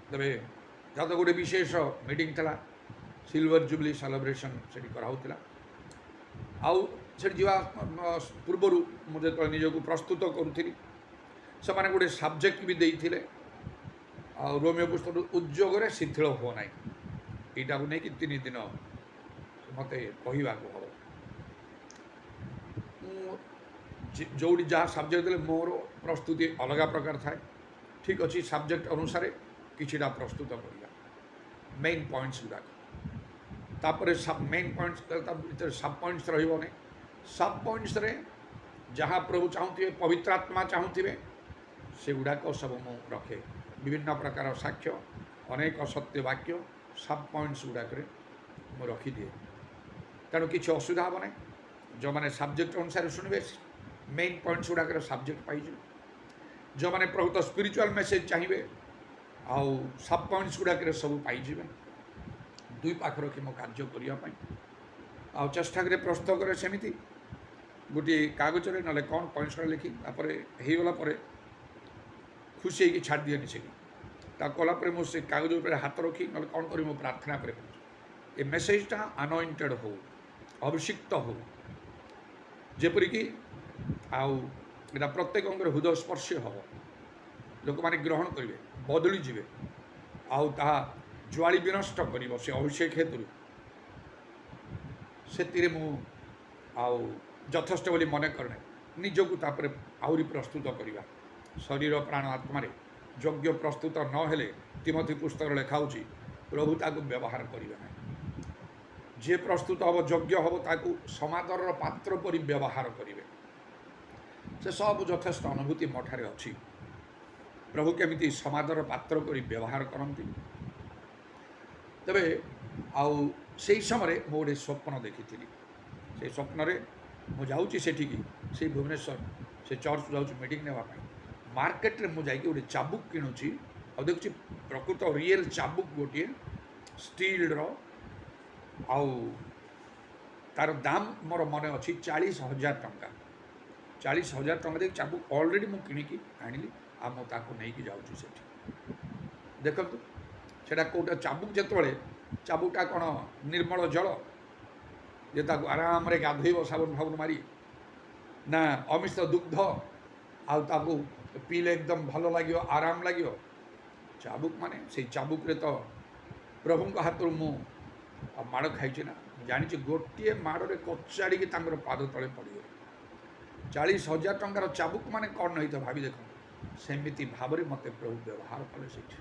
ତେବେ ଯାହା ତ ଗୋଟେ ବିଶେଷ ମିଟିଂ ଥିଲା, ସିଲଭର ଜୁବଲି ସେଲିବ୍ରେସନ୍ ସେଠି କରାହେଉଥିଲା। ଆଉ ସେଠି ଯିବା ପୂର୍ବରୁ ମୁଁ ଯେତେବେଳେ ନିଜକୁ ପ୍ରସ୍ତୁତ କରୁଥିଲି, ସେମାନେ ଗୋଟେ ସବଜେକ୍ଟ ବି ଦେଇଥିଲେ, ଆଉ ରୋମିଓ ପୁସ୍ତକ ଉଦ୍ଯୋଗରେ ଶିଥିଳ ହୁଅ ନାହିଁ, ଏଇଟାକୁ ନେଇକି 3 ଦିନ ମୋତେ କହିବାକୁ ହେବ। ମୁଁ ଯେଉଁଠି ଯାହା ସବଜେକ୍ଟ ଦେଲେ ମୋର ପ୍ରସ୍ତୁତି ଅଲଗା ପ୍ରକାର ଥାଏ। ଠିକ୍ ଅଛି, ସବଜେକ୍ଟ ଅନୁସାରେ କିଛିଟା ପ୍ରସ୍ତୁତ କରିବା, ମେନ୍ ପଏଣ୍ଟସ୍ ଗୁଡ଼ାକ। ତାପରେ ମେନ୍ ପଏଣ୍ଟସ୍, ତା ଭିତରେ ସବ୍ ପଏଣ୍ଟସ୍ ରହିବନି। ସବ୍ ପଏଣ୍ଟସ୍ରେ ଯାହା ପ୍ରଭୁ ଚାହୁଁଥିବେ, ପବିତ୍ର ଆତ୍ମା ଚାହୁଁଥିବେ, ସେଗୁଡ଼ାକ ସବୁ ମୁଁ ରଖେ। ବିଭିନ୍ନ ପ୍ରକାର ସାକ୍ଷ୍ୟ, ଅନେକ ସତ୍ୟ ବାକ୍ୟ ସବ୍ ପଏଣ୍ଟସ୍ ଗୁଡ଼ାକରେ ମୁଁ ରଖିଦିଏ। ତେଣୁ କିଛି ଅସୁବିଧା ହେବ ନାହିଁ। ଯେଉଁମାନେ ସବଜେକ୍ଟ ଅନୁସାରେ ଶୁଣିବେ, ମେନ୍ ପଏଣ୍ଟସ୍ ଗୁଡ଼ାକରେ ସବଜେକ୍ଟ ପାଇଯିବେ। ଯେଉଁମାନେ ପ୍ରକୃତ ସ୍ପିରିଚୁଆଲ୍ ମେସେଜ୍ ଚାହିଁବେ, ଆଉ ସବ୍ ପଏଣ୍ଟସ୍ ଗୁଡ଼ାକରେ ସବୁ ପାଇଯିବେ। ଦୁଇ ପାଖ ରଖି ମୁଁ କାର୍ଯ୍ୟ କରିବା ପାଇଁ ଆଉ ଚେଷ୍ଟା କରି ପ୍ରସ୍ତୁତ କରେ। ସେମିତି ଗୋଟିଏ କାଗଜରେ ନହେଲେ କ'ଣ ପଏଣ୍ଟସ୍ଟା ଲେଖି, ତାପରେ ହେଇଗଲା ପରେ ଖୁସି ହେଇକି ଛାଡ଼ି ଦିଏନି ସେଠି। ତାକୁ କଲା ପରେ ମୁଁ ସେ କାଗଜ ଉପରେ ହାତ ରଖି ନହେଲେ କ'ଣ କରିବି, ମୁଁ ପ୍ରାର୍ଥନା କରି ଏ ମେସେଜଟା ଆନଏଣ୍ଟେଡ୍ ହଉ, ଅଭିଷିକ୍ତ ହଉ, ଯେପରିକି ଆଉ ଏଇଟା ପ୍ରତ୍ୟେକଙ୍କର ହୃଦୟ ସ୍ପର୍ଶୀ ହେବ, ଲୋକମାନେ ଗ୍ରହଣ କରିବେ, ବଦଳିଯିବେ, ଆଉ ତାହା ଜ୍ୱାଳି ବିନଷ୍ଟ କରିବ ସେ ଅଭିଷେକ ହେତୁରୁ। ସେଥିରେ ମୁଁ ଆଉ ଯଥେଷ୍ଟ ବୋଲି ମନେ କରେ। ନିଜକୁ ତାପରେ ଆହୁରି ପ୍ରସ୍ତୁତ କରିବା, ଶରୀର ପ୍ରାଣ ଆତ୍ମାରେ ଯୋଗ୍ୟ ପ୍ରସ୍ତୁତ ନହେଲେ, ତିମୋଥୀ ପୁସ୍ତକରେ ଲେଖା ହେଉଛି, ପ୍ରଭୁ ତାକୁ ବ୍ୟବହାର କରିବେ ନାହିଁ। ଯିଏ ପ୍ରସ୍ତୁତ ହେବ, ଯୋଗ୍ୟ ହେବ, ତାକୁ ସମାଦରର ପାତ୍ର ପରି ବ୍ୟବହାର କରିବେ। ସେ ସବୁ ଯଥେଷ୍ଟ ଅନୁଭୂତି ମୋ ଠାରେ ଅଛି, ପ୍ରଭୁ କେମିତି ସମାଦର ପାତ୍ର କରି ବ୍ୟବହାର କରନ୍ତି। ତେବେ ଆଉ ସେହି ସମୟରେ ମୁଁ ଗୋଟେ ସ୍ୱପ୍ନ ଦେଖିଥିଲି। ସେଇ ସ୍ୱପ୍ନରେ ମୁଁ ଯାଉଛି ସେଠିକି, ସେଇ ଭୁବନେଶ୍ୱର ସେ ଚର୍ଚ୍ଚ ଯାଉଛି ମିଟିଂ ନେବା ପାଇଁ। ମାର୍କେଟରେ ମୁଁ ଯାଇକି ଗୋଟେ ଚାବୁକ କିଣୁଛି, ଆଉ ଦେଖୁଛି ପ୍ରକୃତ ରିଏଲ୍ ଚାବୁକ ଗୋଟିଏ ଷ୍ଟିଲ୍ର, ଆଉ ତାର ଦାମ ମୋର ମନେ ଅଛି 40,000 ଟଙ୍କା। 40,000 ଟଙ୍କା ଦେଇକି ଚାବୁକ ଅଲରେଡ଼ି ମୁଁ କିଣିକି ଆଣିଲି, ଆଉ ମୁଁ ତାକୁ ନେଇକି ଯାଉଛି ସେଠି। ଦେଖନ୍ତୁ ସେଇଟା କେଉଁଟା ଚାବୁକ, ଯେତେବେଳେ ଚାବୁକଟା କ'ଣ ନିର୍ମଳ ଜଳ ଯେ ତାକୁ ଆରାମରେ ଗାଧୋଇବ ସାବୁନ ଫାବୁନ ମାରି, ନା ଅମିଶ୍ର ଦୁଗ୍ଧ ଆଉ ତାକୁ ପିଇଲେ ଏକଦମ ଭଲ ଲାଗିବ, ଆରାମ ଲାଗିବ। ଚାବୁକ ମାନେ ସେଇ ଚାବୁକରେ ତ ପ୍ରଭୁଙ୍କ ହାତରୁ ମୁଁ ମାଡ଼ ଖାଇଛି ନା, ଜାଣିଛି ଗୋଟିଏ ମାଡ଼ରେ କଚାଡ଼ିକି ତାଙ୍କର ପାଦ ତଳେ ପଡ଼ିବ। 40,000 ଟଙ୍କାର ଚାବୁକ ମାନେ କ'ଣ ହେଇଥିବ ଭାବି ଦେଖନ୍ତୁ। ସେମିତି ଭାବରେ ମୋତେ ପ୍ରଭୁ ବ୍ୟବହାର କଲେ ସେଇଠି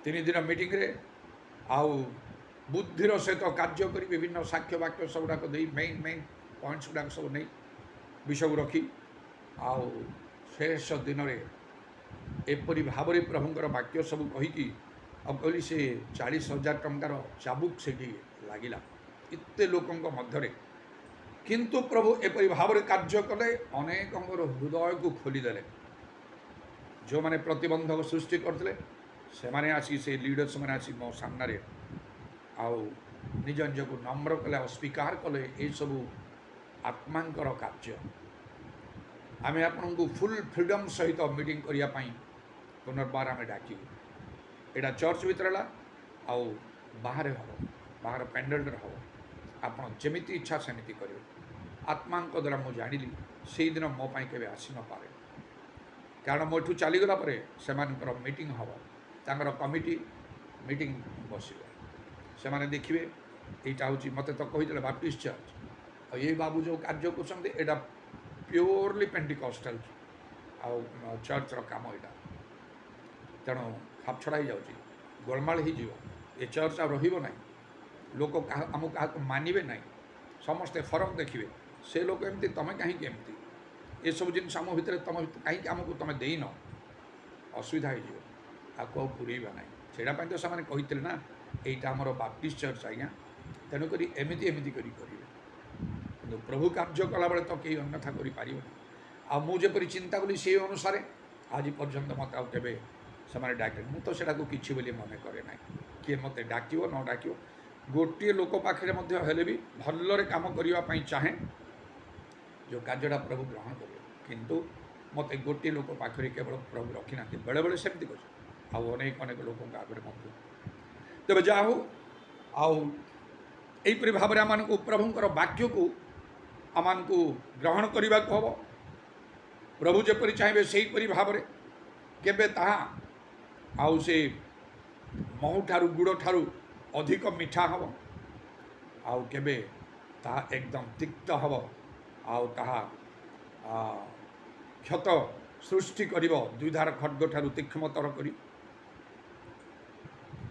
3 ଦିନ ମିଟିଂରେ। ଆଉ ବୁଦ୍ଧିର ସହିତ କାର୍ଯ୍ୟ କରି ବିଭିନ୍ନ ସାକ୍ଷ୍ୟ ବାକ୍ୟ ସବୁଗୁଡ଼ାକ ଦେଇ, ମେନ୍ ପଏଣ୍ଟସ୍ ଗୁଡ଼ାକ ସବୁ ନେଇ ବିଷୟକୁ ରଖି, ଆଉ ଶେଷ ଦିନରେ ଏପରି ଭାବରେ ପ୍ରଭୁଙ୍କର ବାକ୍ୟ ସବୁ କହିକି ଆଉ କହିଲି, ସେ 40,000 ଟଙ୍କାର ଚାବୁକ ସେଠି ଲାଗିଲା। ଏତେ ଲୋକଙ୍କ ମଧ୍ୟରେ କିନ୍ତୁ ପ୍ରଭୁ ଏପରି ଭାବରେ କାର୍ଯ୍ୟ କଲେ ଅନେକଙ୍କର ହୃଦୟକୁ ଖୋଲିଦେଲେ। ଯେଉଁମାନେ ପ୍ରତିବନ୍ଧକ ସୃଷ୍ଟି କରିଥିଲେ ସେମାନେ ଆସି ସେ ଲିଡର୍ସମାନେ ଆସି ମୋ ସାମ୍ନାରେ ଆଉ ନିଜ ନିଜକୁ ନମ୍ର କଲେ ଆଉ ସ୍ୱୀକାର କଲେ ଏସବୁ ଆତ୍ମାଙ୍କର କାର୍ଯ୍ୟ। ଆମେ ଆପଣଙ୍କୁ ଫୁଲ୍ ଫ୍ରିଡମ୍ ସହିତ ମିଟିଂ କରିବା ପାଇଁ ପୁନର୍ବାର ଆମେ ଡାକିବୁ। ଏଇଟା ଚର୍ଚ୍ଚ ଭିତରେ ହେଲା ଆଉ ବାହାରେ ହେବ, ବାହାର ପ୍ୟାଣ୍ଡେଲରେ ହେବ। ଆପଣ ଯେମିତି ଇଚ୍ଛା ସେମିତି କରିବେ। ଆତ୍ମାଙ୍କ ଦ୍ୱାରା ମୁଁ ଜାଣିଲି ସେଇଦିନ ମୋ ପାଇଁ କେବେ ଆସିନପାରେ, କାରଣ ମୁଁ ଏଠୁ ଚାଲିଗଲା ପରେ ସେମାନଙ୍କର ମିଟିଂ ହେବ, ତାଙ୍କର କମିଟି ମିଟିଂ ବସିବେ। ସେମାନେ ଦେଖିବେ ଏଇଟା ହେଉଛି, ମୋତେ ତ କହିଥିଲେ ବାପ୍ଟିଷ୍ଟ ଚର୍ଚ୍ଚ, ଆଉ ଏଇ ବାବୁ ଯେଉଁ କାର୍ଯ୍ୟ କରୁଛନ୍ତି ଏଇଟା ପ୍ୟୋରଲି ପେଣ୍ଟିକଷ୍ଟାଲ ଆଉ ଚର୍ଚ୍ଚର କାମ ଏଇଟା। ତେଣୁ ଖାପଛଡ଼ା ହେଇଯାଉଛି, ଗୋଳମାଳ ହେଇଯିବ, ଏ ଚର୍ଚ୍ଚ ଆଉ ରହିବ ନାହିଁ। ଲୋକ ଆମକୁ କାହାକୁ ମାନିବେ ନାହିଁ, ସମସ୍ତେ ଫରକ ଦେଖିବେ। ସେ ଲୋକ ଏମିତି, ତୁମେ କାହିଁକି ଏମିତି, ଏସବୁ ଜିନିଷ ଆମ ଭିତରେ ତୁମ କାହିଁକି ଆମକୁ ତୁମେ ଦେଇନ, ଅସୁବିଧା ହେଇଯିବ। ଆକୁ ଆଉ ପୁରେଇବା ନାହିଁ। ସେଇଟା ପାଇଁ ତ ସେମାନେ କହିଥିଲେ ନା ଏଇଟା ଆମର ବାପ୍ଟିଷ୍ଟ ଚର୍ଚ୍ଚ ଆଜ୍ଞା, ତେଣୁକରି ଏମିତି ଏମିତି କରିବେ। କିନ୍ତୁ ପ୍ରଭୁ କାର୍ଯ୍ୟ କଲାବେଳେ ତ କେହି ଅନ୍ୟଥା କରିପାରିବନି। ଆଉ ମୁଁ ଯେପରି ଚିନ୍ତା କଲି ସେଇ ଅନୁସାରେ ଆଜି ପର୍ଯ୍ୟନ୍ତ ମୋତେ ଆଉ କେବେ ସେମାନେ ଡାକିଲେ, ମୁଁ ତ ସେଟାକୁ କିଛି ବୋଲି ମନେ କରେ ନାହିଁ। କିଏ ମୋତେ ଡାକିବ ନ ଡାକିବ, ଗୋଟିଏ ଲୋକ ପାଖରେ ମଧ୍ୟ ହେଲେ ବି ଭଲରେ କାମ କରିବା ପାଇଁ ଚାହେଁ, ଯେଉଁ କାର୍ଯ୍ୟଟା ପ୍ରଭୁ ଗ୍ରହଣ କରିବେ। କିନ୍ତୁ ମୋତେ ଗୋଟିଏ ଲୋକ ପାଖରେ କେବଳ ପ୍ରଭୁ ରଖିନାହାନ୍ତି, ବେଳେବେଳେ ସେମିତି କରୁଛି, ଆଉ ଅନେକ ଅନେକ ଲୋକଙ୍କ ଆଗରେ ମଧ୍ୟ। ତେବେ ଯାହା ହଉ, ଆଉ ଏହିପରି ଭାବରେ ଆମମାନଙ୍କୁ ପ୍ରଭୁଙ୍କର ବାକ୍ୟକୁ ଆମମାନଙ୍କୁ ଗ୍ରହଣ କରିବାକୁ ହେବ। ପ୍ରଭୁ ଯେପରି ଚାହିଁବେ ସେହିପରି ଭାବରେ। କେବେ ତାହା ଆଉ ସେ ମହୁଠାରୁ ଗୁଡ଼ଠାରୁ ଅଧିକ ମିଠା ହେବ, ଆଉ କେବେ ତାହା ଏକଦମ ତିକ୍ତ ହେବ, ଆଉ ତାହା କ୍ଷତ ସୃଷ୍ଟି କରିବ ଦ୍ୱିଧାର ଖଡ୍ଗଠାରୁ ତୀକ୍ଷ୍ମତର କରି।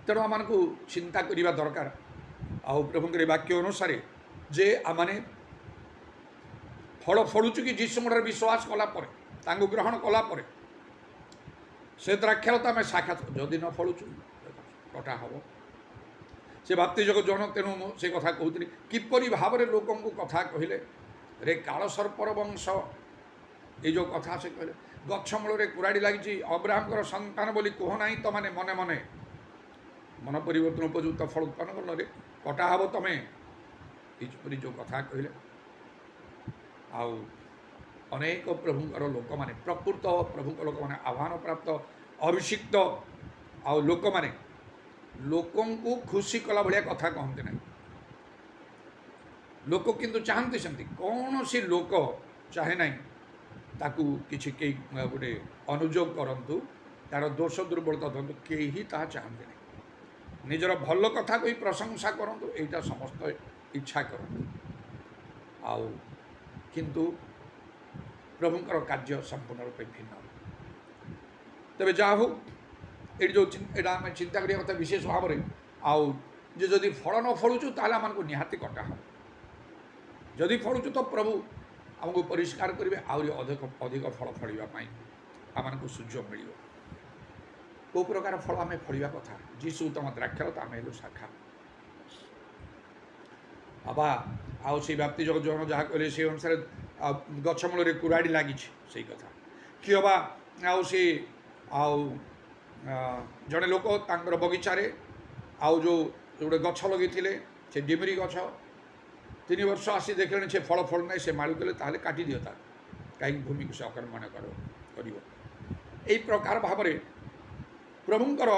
ତେଣୁ ଆମମାନଙ୍କୁ ଚିନ୍ତା କରିବା ଦରକାର, ଆଉ ପ୍ରଭୁଙ୍କର ବାକ୍ୟ ଅନୁସାରେ ଯେ ଆମମାନେ ଫଳ ଫଳୁଛୁ କି ଯୀଶୁଙ୍କଠାରେ ବିଶ୍ୱାସ କଲା ପରେ, ତାଙ୍କୁ ଗ୍ରହଣ କଲା ପରେ ସେ ଦ୍ରାକ୍ଷାଲତା ଆମେ ସାକ୍ଷାତ, ଯଦି ନ ଫଳୁଛୁ କଟା ହେବ। ସେ ବାପ୍ତିଜକ ଜଣ, ତେଣୁ ମୁଁ ସେ କଥା କହୁଥିଲି କିପରି ଭାବରେ ଲୋକଙ୍କୁ କଥା କହିଲେ। ରେ କାଳସର୍ପର ବଂଶ, ଏଇ ଯେଉଁ କଥା ସେ କହିଲେ, ଗଛ ମୂଳରେ କୁରାଡ଼ି ଲାଗିଛି, ଅବ୍ରାହମଙ୍କର ସନ୍ତାନ ବୋଲି କୁହ ନାହିଁ ତ ମାନେ ମନେ ମନେ ମନ ପରିବର୍ତ୍ତନ ଉପଯୁକ୍ତ ଫଳ ଉତ୍ପନ୍ନ କଲରେ କଟା ହେବ ତମେ, ଏଇପରି ଯେଉଁ କଥା କହିଲେ। ଆଉ ଅନେକ ପ୍ରଭୁଙ୍କର ଲୋକମାନେ, ପ୍ରକୃତ ପ୍ରଭୁଙ୍କ ଲୋକମାନେ, ଆହ୍ୱାନ ପ୍ରାପ୍ତ ଅଭିଷିକ୍ତ ଆଉ ଲୋକମାନେ ଲୋକଙ୍କୁ ଖୁସି କଲା ଭଳିଆ କଥା କହନ୍ତି ନାହିଁ। ଲୋକ କିନ୍ତୁ ଚାହାନ୍ତି ସେମିତି, କୌଣସି ଲୋକ ଚାହେଁ ନାହିଁ ତାକୁ କିଛି କେହି ଗୋଟେ ଅନୁଯୋଗ କରନ୍ତୁ, ତା'ର ଦୋଷ ଦୁର୍ବଳତା ଧରନ୍ତୁ, କେହି ତାହା ଚାହାନ୍ତି ନାହିଁ। ନିଜର ଭଲ କଥା କହି ପ୍ରଶଂସା କରନ୍ତୁ, ଏଇଟା ସମସ୍ତେ ଇଚ୍ଛା କରନ୍ତି। ଆଉ କିନ୍ତୁ ପ୍ରଭୁଙ୍କର କାର୍ଯ୍ୟ ସମ୍ପୂର୍ଣ୍ଣ ରୂପେ ଭିନ୍ନ। ତେବେ ଯାହା ହଉ, ଏଠି ଯେଉଁ ଏଇଟା ଆମେ ଚିନ୍ତା କରିବା କଥା ବିଶେଷ ଭାବରେ, ଆଉ ଯେ ଯଦି ଫଳ ନ ଫଳୁଛୁ ତାହେଲେ ଆମମାନଙ୍କୁ ନିହାତି କଟା ହେବ। ଯଦି ଫଳୁଛୁ ତ ପ୍ରଭୁ ଆମକୁ ପରିଷ୍କାର କରିବେ, ଆହୁରି ଅଧିକ ଫଳ ଫଳିବା ପାଇଁ ଆମମାନଙ୍କୁ ସୁଯୋଗ ମିଳିବ। କେଉଁ ପ୍ରକାର ଫଳ ଆମେ ଫଳିବା କଥା? ଯୀଶୁ ତମ ଦ୍ରାକ୍ଷାଲତା, ଆମେ ହେଲୁ ଶାଖା। ବାବା ଆଉ ସେଇ ବାପ୍ତିଜକ ଜଣ ଯାହା କହିଲେ ସେଇ ଅନୁସାରେ ଗଛ ମୂଳରେ କୁରାଡ଼ି ଲାଗିଛି, ସେଇ କଥା କି ହବା। ଆଉ ସେ ଆଉ ଜଣେ ଲୋକ ତାଙ୍କର ବଗିଚାରେ ଆଉ ଯେଉଁ ଗୋଟେ ଗଛ ଲଗେଇଥିଲେ, ସେ ଡିମିରି ଗଛ, 3 ବର୍ଷ ଆସି ଦେଖିଲେଣି ସେ ଫଳ ଫଳୁ ନାହିଁ, ସେ ମାଳୁ କଲେ ତାହେଲେ କାଟିଦିଅ ତାକୁ, କାହିଁକି ଭୂମିକୁ ସେ ଅକର୍ମଣ କରିବ। ଏହି ପ୍ରକାର ଭାବରେ ପ୍ରଭୁଙ୍କର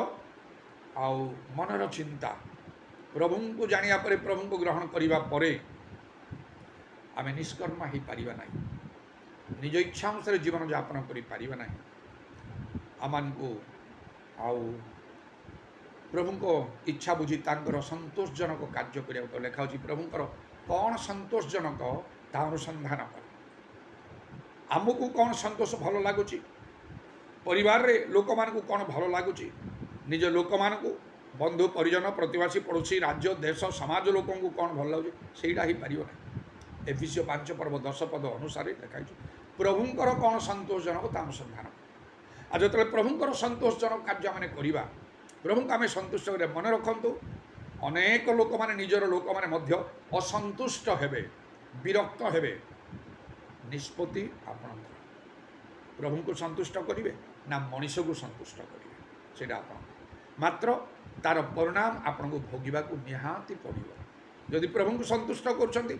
ଆଉ ମନର ଚିନ୍ତା, ପ୍ରଭୁଙ୍କୁ ଜାଣିବା ପରେ, ପ୍ରଭୁଙ୍କୁ ଗ୍ରହଣ କରିବା ପରେ ଆମେ ନିଷ୍କର୍ମ ହୋଇପାରିବା ନାହିଁ, ନିଜ ଇଚ୍ଛା ଅନୁସାରେ ଜୀବନଯାପନ କରିପାରିବା ନାହିଁ। ଆମମାନଙ୍କୁ ଆଉ ପ୍ରଭୁଙ୍କ ଇଚ୍ଛା ବୁଝି ତାଙ୍କର ସନ୍ତୋଷଜନକ କାର୍ଯ୍ୟ କରିବାକୁ ଲେଖା ହେଉଛି। ପ୍ରଭୁଙ୍କର କ'ଣ ସନ୍ତୋଷଜନକ ତାହା ଅନୁସନ୍ଧାନ କର। ଆମକୁ କ'ଣ ସନ୍ତୋଷ ଭଲ ଲାଗୁଛି, ପରିବାରରେ ଲୋକମାନଙ୍କୁ କ'ଣ ଭଲ ଲାଗୁଛି, ନିଜ ଲୋକମାନଙ୍କୁ, ବନ୍ଧୁ ପରିଜନ, ପ୍ରତିବାସୀ, ପଡ଼ୋଶୀ, ରାଜ୍ୟ, ଦେଶ, ସମାଜ ଲୋକଙ୍କୁ କ'ଣ ଭଲ ଲାଗୁଛି, ସେଇଟା ହେଇପାରିବ ନାହିଁ। ଏଫେସୀୟ 5 ପର୍ବ 10 ପଦ ଅନୁସାରେ ଲେଖାଯାଇଛି ପ୍ରଭୁଙ୍କର କ'ଣ ସନ୍ତୋଷଜନକ ତା ଅନୁସନ୍ଧାନ। ଆଉ ଯେତେବେଳେ ପ୍ରଭୁଙ୍କର ସନ୍ତୋଷଜନକ କାର୍ଯ୍ୟ ଆମେ କରିବା, ପ୍ରଭୁଙ୍କୁ ଆମେ ସନ୍ତୁଷ୍ଟ କରିବା, ମନେ ରଖନ୍ତୁ ଅନେକ ଲୋକମାନେ, ନିଜର ଲୋକମାନେ ମଧ୍ୟ ଅସନ୍ତୁଷ୍ଟ ହେବେ। ବିରକ୍ତ ହେବେ ନିଷ୍ପତ୍ତି ଆପଣଙ୍କର। ପ୍ରଭୁଙ୍କୁ ସନ୍ତୁଷ୍ଟ କରିବେ ନା ମଣିଷକୁ ସନ୍ତୁଷ୍ଟ କରିବେ ସେଇଟା ଆପଣ ମାତ୍ର ତାର ପରିଣାମ ଆପଣଙ୍କୁ ଭୋଗିବାକୁ ନିହାତି ପଡ଼ିବ। ଯଦି ପ୍ରଭୁଙ୍କୁ ସନ୍ତୁଷ୍ଟ କରୁଛନ୍ତି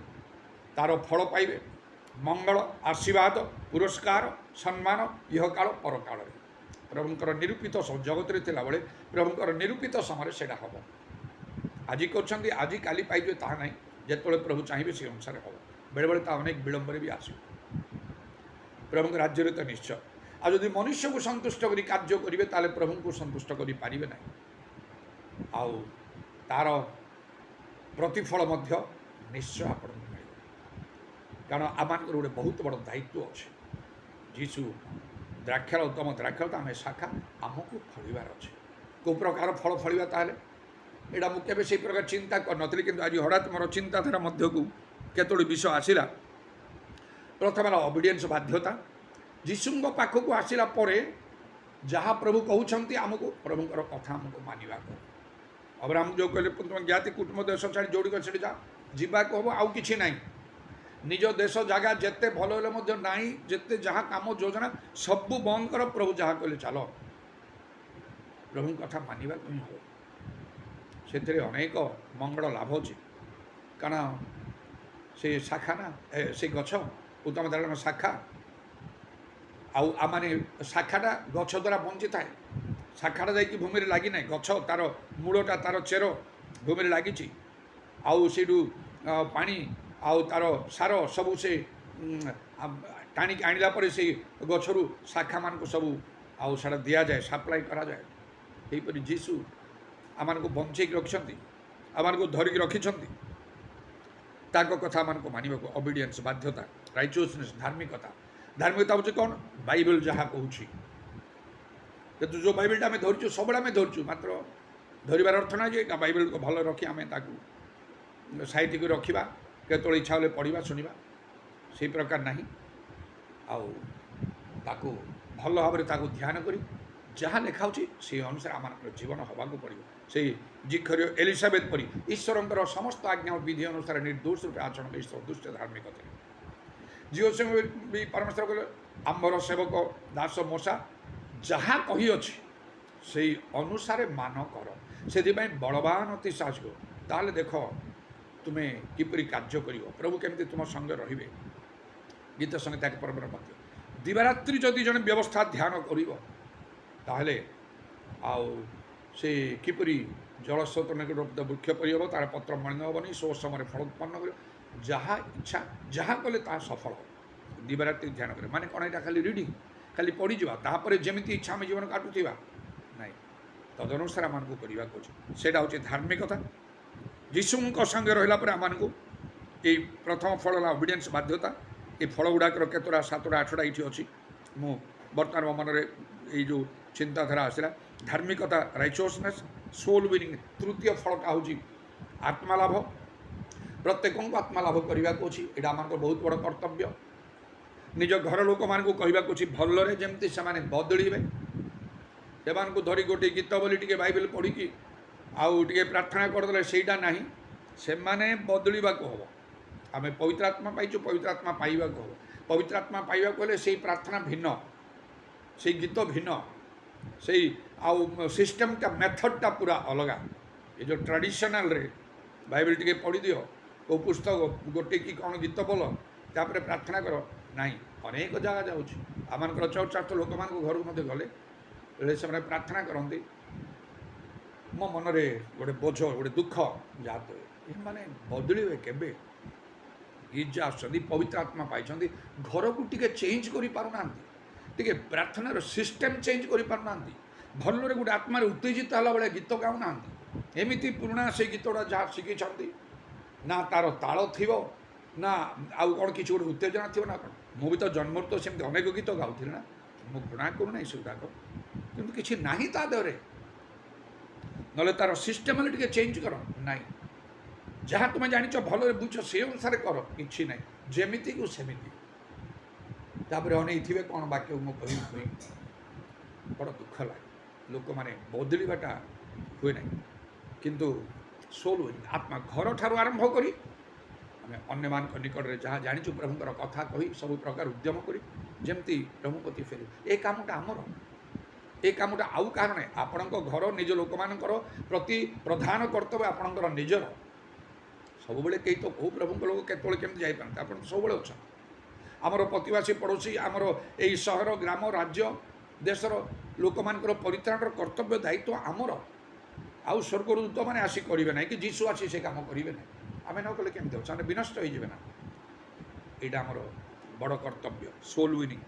ତାର ଫଳ ପାଇବେ, ମଙ୍ଗଳ, ଆଶୀର୍ବାଦ, ପୁରସ୍କାର, ସମ୍ମାନ ଇହକାଳ ପରକାଳରେ। ପ୍ରଭୁଙ୍କର ନିରୂପିତ ଜଗତରେ ଥିଲାବେଳେ ପ୍ରଭୁଙ୍କର ନିରୂପିତ ସମୟରେ ସେଇଟା ହେବ। ଆଜି କରୁଛନ୍ତି ଆଜି କାଲି ପାଇଯିବେ ତାହା ନାହିଁ, ଯେତେବେଳେ ପ୍ରଭୁ ଚାହିଁବେ ସେ ଅନୁସାରେ ହେବ। ବେଳେବେଳେ ତା ଅନେକ ବିଳମ୍ବରେ ବି ଆସିବ। ପ୍ରଭୁଙ୍କ ରାଜ୍ୟରେ ତ ନିଶ୍ଚୟ। ଆଉ ଯଦି ମନୁଷ୍ୟକୁ ସନ୍ତୁଷ୍ଟ କରି କାର୍ଯ୍ୟ କରିବେ ତାହେଲେ ପ୍ରଭୁଙ୍କୁ ସନ୍ତୁଷ୍ଟ କରିପାରିବେ ନାହିଁ। ଆଉ ତାର ପ୍ରତିଫଳ ମଧ୍ୟ ନିଶ୍ଚୟ ଆପଣଙ୍କୁ ମିଳିବ। କାରଣ ଆମମାନଙ୍କର ଗୋଟେ ବହୁତ ବଡ଼ ଦାୟିତ୍ୱ ଅଛି। ଯୀଶୁ ଦ୍ରାକ୍ଷର ଉତ୍ତମ ଦ୍ରାକ୍ଷ, ଆମେ ଶାଖା, ଆମକୁ ଫଳିବାର ଅଛି। କେଉଁ ପ୍ରକାର ଫଳ ଫଳିବା ତାହେଲେ ଏଇଟା ମୁଁ କେବେ ସେଇ ପ୍ରକାର ଚିନ୍ତା କରିନଥିଲି, କିନ୍ତୁ ଆଜି ହଠାତ୍ ମୋର ଚିନ୍ତାଧାରା ମଧ୍ୟକୁ କେତୋଟି ବିଷୟ ଆସିଲା। ପ୍ରଥମେ ହେଲା ଅବିଡିଏନ୍ସ, ବାଧ୍ୟତା। ଯୀଶୁଙ୍କ ପାଖକୁ ଆସିଲା ପରେ ଯାହା ପ୍ରଭୁ କହୁଛନ୍ତି ଆମକୁ ପ୍ରଭୁଙ୍କର କଥା ଆମକୁ ମାନିବାକୁ। ଅବ୍ରାହ୍ମ ଯେଉଁ କହିଲେ ତୁମେ ଜ୍ଞାତି କୁଟୁମ୍ବ ଦେଶ ଛାଡ଼ି ଯୋଡ଼ିକ ସେଠି ଯା, ଯିବାକୁ ହେବ, ଆଉ କିଛି ନାହିଁ। ନିଜ ଦେଶ ଜାଗା ଯେତେ ଭଲ ହେଲେ ମଧ୍ୟ ନାହିଁ, ଯେତେ ଯାହା କାମ ଯୋଜନା ସବୁ ବନ୍ଦ କର, ପ୍ରଭୁ ଯାହା କହିଲେ ଚାଲ। ପ୍ରଭୁଙ୍କ କଥା ମାନିବାକୁ ହିଁ ହେବ। ସେଥିରେ ଅନେକ ମଙ୍ଗଳ ଲାଭ ଅଛି। କାରଣ ସେ ଶାଖା ନା, ସେ ଗଛ ଉତ୍ତମ ଧରଣ ଶାଖା। ଆଉ ଆମମାନେ ଶାଖାଟା ଗଛ ଦ୍ୱାରା ବଞ୍ଚିଥାଏ। ଶାଖାଟା ଯାଇକି ଭୂମିରେ ଲାଗିନାହିଁ, ଗଛ ତାର ମୂଳଟା ତାର ଚେର ଭୂମିରେ ଲାଗିଛି। ଆଉ ସେଇଠୁ ପାଣି ଆଉ ତାର ସାର ସବୁ ସେ ଟାଣିକି ଆଣିଲା ପରେ ସେଇ ଗଛରୁ ଶାଖାମାନଙ୍କୁ ସବୁ ଆଉ ସେଇଟା ଦିଆଯାଏ, ସପ୍ଲାଏ କରାଯାଏ। ସେହିପରି ଯୀଶୁ ଆମମାନଙ୍କୁ ବଞ୍ଚେଇକି ରଖିଛନ୍ତି, ଆମମାନଙ୍କୁ ଧରିକି ରଖିଛନ୍ତି। ତାଙ୍କ କଥା ଆମମାନଙ୍କୁ ମାନିବାକୁ ଅବିଡିଏନ୍ସ, ବାଧ୍ୟତା, ରାଇଚିୟସନେସ୍, ଧାର୍ମିକତା। ଧାର୍ମିକତା ହେଉଛି କ'ଣ? ବାଇବେଲ ଯାହା କହୁଛି। କିନ୍ତୁ ଯେଉଁ ବାଇବେଲଟା ଆମେ ଧରିଛୁ ସବୁବେଳେ ଆମେ ଧରିଛୁ, ମାତ୍ର ଧରିବାର ଅର୍ଥ ନାହିଁ ଯେ ବାଇବେଲକୁ ଭଲ ରଖି ଆମେ ତାକୁ ସାଇତିକି ରଖିବା, କେତେବେଳେ ଇଚ୍ଛା ହେଲେ ପଢ଼ିବା ଶୁଣିବା, ସେଇ ପ୍ରକାର ନାହିଁ। ଆଉ ତାକୁ ଭଲ ଭାବରେ ତାକୁ ଧ୍ୟାନ କରି ଯାହା ଲେଖା ହେଉଛି ସେହି ଅନୁସାରେ ଆମମାନଙ୍କର ଜୀବନ ହେବାକୁ ପଡ଼ିବ। ସେଇ ଜିଖରୀୟ ଏଲିସାବେଥ ପରି ଈଶ୍ୱରଙ୍କର ସମସ୍ତ ଆଜ୍ଞା ଓ ବିଧି ଅନୁସାରେ ନିର୍ଦ୍ଦୋଷ ରୂପେ ଆଚରଣ କରି ସଦୃଷ୍ଟ ଧାର୍ମିକତା। ଝିଅ ସଙ୍ଗେ ବି ପରମେଶ୍ୱର କହିଲେ ଆମ୍ଭର ସେବକ ଦାସ ମୂଷା ଯାହା କହିଅଛି ସେଇ ଅନୁସାରେ ମାନ କର, ସେଥିପାଇଁ ବଳବାନ ଅତି ସାହସିକ। ତାହେଲେ ଦେଖ ତୁମେ କିପରି କାର୍ଯ୍ୟ କରିବ, ପ୍ରଭୁ କେମିତି ତୁମ ସଙ୍ଗେ ରହିବେ। ଗୀତ ସଙ୍ଗେ ତାକେ ପରମ୍ପରା ମଧ୍ୟ ଦିବାରାତ୍ରି ଯଦି ଜଣେ ବ୍ୟବସ୍ଥା ଧ୍ୟାନ କରିବ ତାହେଲେ ଆଉ ସେ କିପରି ଜଳସ୍ରୋତ ନିକଟ ବୃକ୍ଷ ପରି ହେବ, ତାର ପତ୍ର ମଳିନ ହେବନି, ସୋ ସମୟରେ ଫଳ ଉତ୍ପନ୍ନ କରିବ। ଯାହା ଇଚ୍ଛା ଯାହା କଲେ ତାହା ସଫଳ ହେବ। ଦିବାରାତ୍ରି ଧ୍ୟାନ କରେ ମାନେ କ'ଣ? ଏଇଟା ଖାଲି ରିଡ଼ିଂ, ଖାଲି ପଢ଼ିଯିବା, ତାପରେ ଯେମିତି ଇଚ୍ଛା ଆମେ ଜୀବନ କାଟୁଥିବା ନାହିଁ। ତଦନୁସାରେ ଆମମାନଙ୍କୁ କରିବାକୁ ଅଛି। ସେଇଟା ହେଉଛି ଧାର୍ମିକତା। ଯୀଶୁଙ୍କ ସଙ୍ଗେ ରହିଲା ପରେ ଆମମାନଙ୍କୁ ଏଇ ପ୍ରଥମ ଫଳ ହେଲା ଅବିଡିଏନ୍ସ, ବାଧ୍ୟତା। ଏ ଫଳ ଗୁଡ଼ାକର କେତେଟା 7ଟା 8ଟା ଏଇଠି ଅଛି। ମୁଁ ବର୍ତ୍ତମାନ ମୋ ମନରେ ଏଇ ଯେଉଁ ଚିନ୍ତାଧାରା ଆସିଲା। ଧାର୍ମିକତା, ରାଇଚିୟସନେସ୍, ସୋଲ୍ ୱିନିଂ। ତୃତୀୟ ଫଳଟା ହେଉଛି ଆତ୍ମାଲାଭ। ପ୍ରତ୍ୟେକଙ୍କୁ ଆତ୍ମାଲାଭ କରିବାକୁ ଅଛି, ଏଇଟା ଆମମାନଙ୍କର ବହୁତ ବଡ଼ କର୍ତ୍ତବ୍ୟ। ନିଜ ଘର ଲୋକମାନଙ୍କୁ କହିବାକୁ ଅଛି ଭଲରେ ଯେମିତି ସେମାନେ ବଦଳିବେ। ସେମାନଙ୍କୁ ଧରି ଗୋଟିଏ ଗୀତ ବୋଲି ଟିକେ ବାଇବେଲ ପଢ଼ିକି ଆଉ ଟିକେ ପ୍ରାର୍ଥନା କରିଦେଲେ ସେଇଟା ନାହିଁ, ସେମାନେ ବଦଳିବାକୁ ହେବ। ଆମେ ପବିତ୍ର ଆତ୍ମା ପାଇଛୁ, ପବିତ୍ର ଆତ୍ମା ପାଇବାକୁ ହେବ। ପବିତ୍ର ଆତ୍ମା ପାଇବାକୁ ହେଲେ ସେଇ ପ୍ରାର୍ଥନା ଭିନ୍ନ, ସେଇ ଗୀତ ଭିନ୍ନ, ସେଇ ଆଉ ସିଷ୍ଟମଟା ମେଥଡ଼ଟା ପୁରା ଅଲଗା। ଏ ଯେଉଁ ଟ୍ରାଡ଼ିସନାଲରେ ବାଇବେଲ ଟିକେ ପଢ଼ିଦିଅ, କେଉଁ ପୁସ୍ତକ ଗୋଟେ କି କ'ଣ ଗୀତ ବୋଲ, ତାପରେ ପ୍ରାର୍ଥନା କର, ନାହିଁ। ଅନେକ ଜାଗା ଯାଉଛି। ଆମମାନଙ୍କର ଚର୍ଚ୍ଚାର୍ଥ ଲୋକମାନଙ୍କ ଘରକୁ ମଧ୍ୟ ଗଲେ ବେଳେ ସେମାନେ ପ୍ରାର୍ଥନା କରନ୍ତି, ମୋ ମନରେ ଗୋଟେ ବୋଝ, ଗୋଟେ ଦୁଃଖ ଜାତ ହୁଏ। ଏମାନେ ବଦଳିବେ କେବେ? ଗୀର୍ଜା ଆସୁଛନ୍ତି, ପବିତ୍ର ଆତ୍ମା ପାଇଛନ୍ତି, ଘରକୁ ଟିକେ ଚେଞ୍ଜ କରିପାରୁନାହାନ୍ତି, ଟିକେ ପ୍ରାର୍ଥନାର ସିଷ୍ଟମ ଚେଞ୍ଜ କରିପାରୁନାହାନ୍ତି। ଭଲରେ ଗୋଟେ ଆତ୍ମାରେ ଉତ୍ତେଜିତ ହେଲା ବେଳେ ଗୀତ ଗାଉନାହାନ୍ତି। ଏମିତି ପୁରୁଣା ସେଇ ଗୀତଟା ଯାହା ଶିଖିଛନ୍ତି, ନା ତାର ତାଳ ଥିବ, ନା ଆଉ କ'ଣ କିଛି ଗୋଟେ ଉତ୍ତେଜନା ଥିବ ନା କ'ଣ। ମୁଁ ବି ତ ଜନ୍ମରୁ ତ ସେମିତି ଅନେକ ଗୀତ ଗାଉଥିଲି ନା, ମୁଁ ଘୃଣା କରୁନାହିଁ ସେଗୁଡ଼ାକ, କିନ୍ତୁ କିଛି ନାହିଁ ତା ଦେହରେ। ନହେଲେ ତାର ସିଷ୍ଟମ ହେଲେ ଟିକେ ଚେଞ୍ଜ କର, ନାହିଁ। ଯାହା ତୁମେ ଜାଣିଛ ଭଲରେ ବୁଝ, ସେ ଅନୁସାରେ କର, କିଛି ନାହିଁ, ଯେମିତିକୁ ସେମିତି। ତାପରେ ଅନେଇଥିବେ କ'ଣ ବାକ୍ୟ ମୁଁ କହିବି, ବଡ଼ ଦୁଃଖ ଲାଗେ। ଲୋକମାନେ ବଦଳିବାଟା ହୁଏ ନାହିଁ। କିନ୍ତୁ ସୋଲ୍ ଆତ୍ମା ଘରଠାରୁ ଆରମ୍ଭ କରି ଆମେ ଅନ୍ୟମାନଙ୍କ ନିକଟରେ ଯାହା ଜାଣିଛୁ ପ୍ରଭୁଙ୍କର କଥା କହି ସବୁ ପ୍ରକାର ଉଦ୍ୟମ କରି ଯେମିତି ପ୍ରଭୁ ପ୍ରତି ଫେରିବୁ। ଏ କାମଟା ଆମର, ଏ କାମଟା ଆଉ କାହାର ନାହିଁ। ଆପଣଙ୍କ ଘର ନିଜ ଲୋକମାନଙ୍କର ପ୍ରତି ପ୍ରଧାନ କର୍ତ୍ତବ୍ୟ ଆପଣଙ୍କର ନିଜର। ସବୁବେଳେ କେହି ତ କେଉଁ ପ୍ରଭୁଙ୍କ ଲୋକ କେତେବେଳେ କେମିତି ଯାଇପାରନ୍ତି, ଆପଣ ତ ସବୁବେଳେ ଅଛନ୍ତି। ଆମର ପ୍ରତିବାସୀ ପଡ଼ୋଶୀ, ଆମର ଏଇ ସହର, ଗ୍ରାମ, ରାଜ୍ୟ, ଦେଶର ଲୋକମାନଙ୍କର ପରିତ୍ରାଣର କର୍ତ୍ତବ୍ୟ ଦାୟିତ୍ୱ ଆମର। ଆଉ ସ୍ୱର୍ଗରୁ ଦୂତମାନେ ଆସି କରିବେ ନାହିଁ, କି ଯୀଶୁ ଆସି ସେ କାମ କରିବେ ନାହିଁ। ଆମେ ନ କଲେ କେମିତି ହେବ? ସେମାନେ ବିନଷ୍ଟ ହେଇଯିବେ ନା। ଏଇଟା ଆମର ବଡ଼ କର୍ତ୍ତବ୍ୟ, ସୋଲ୍ ୱିନିଂ।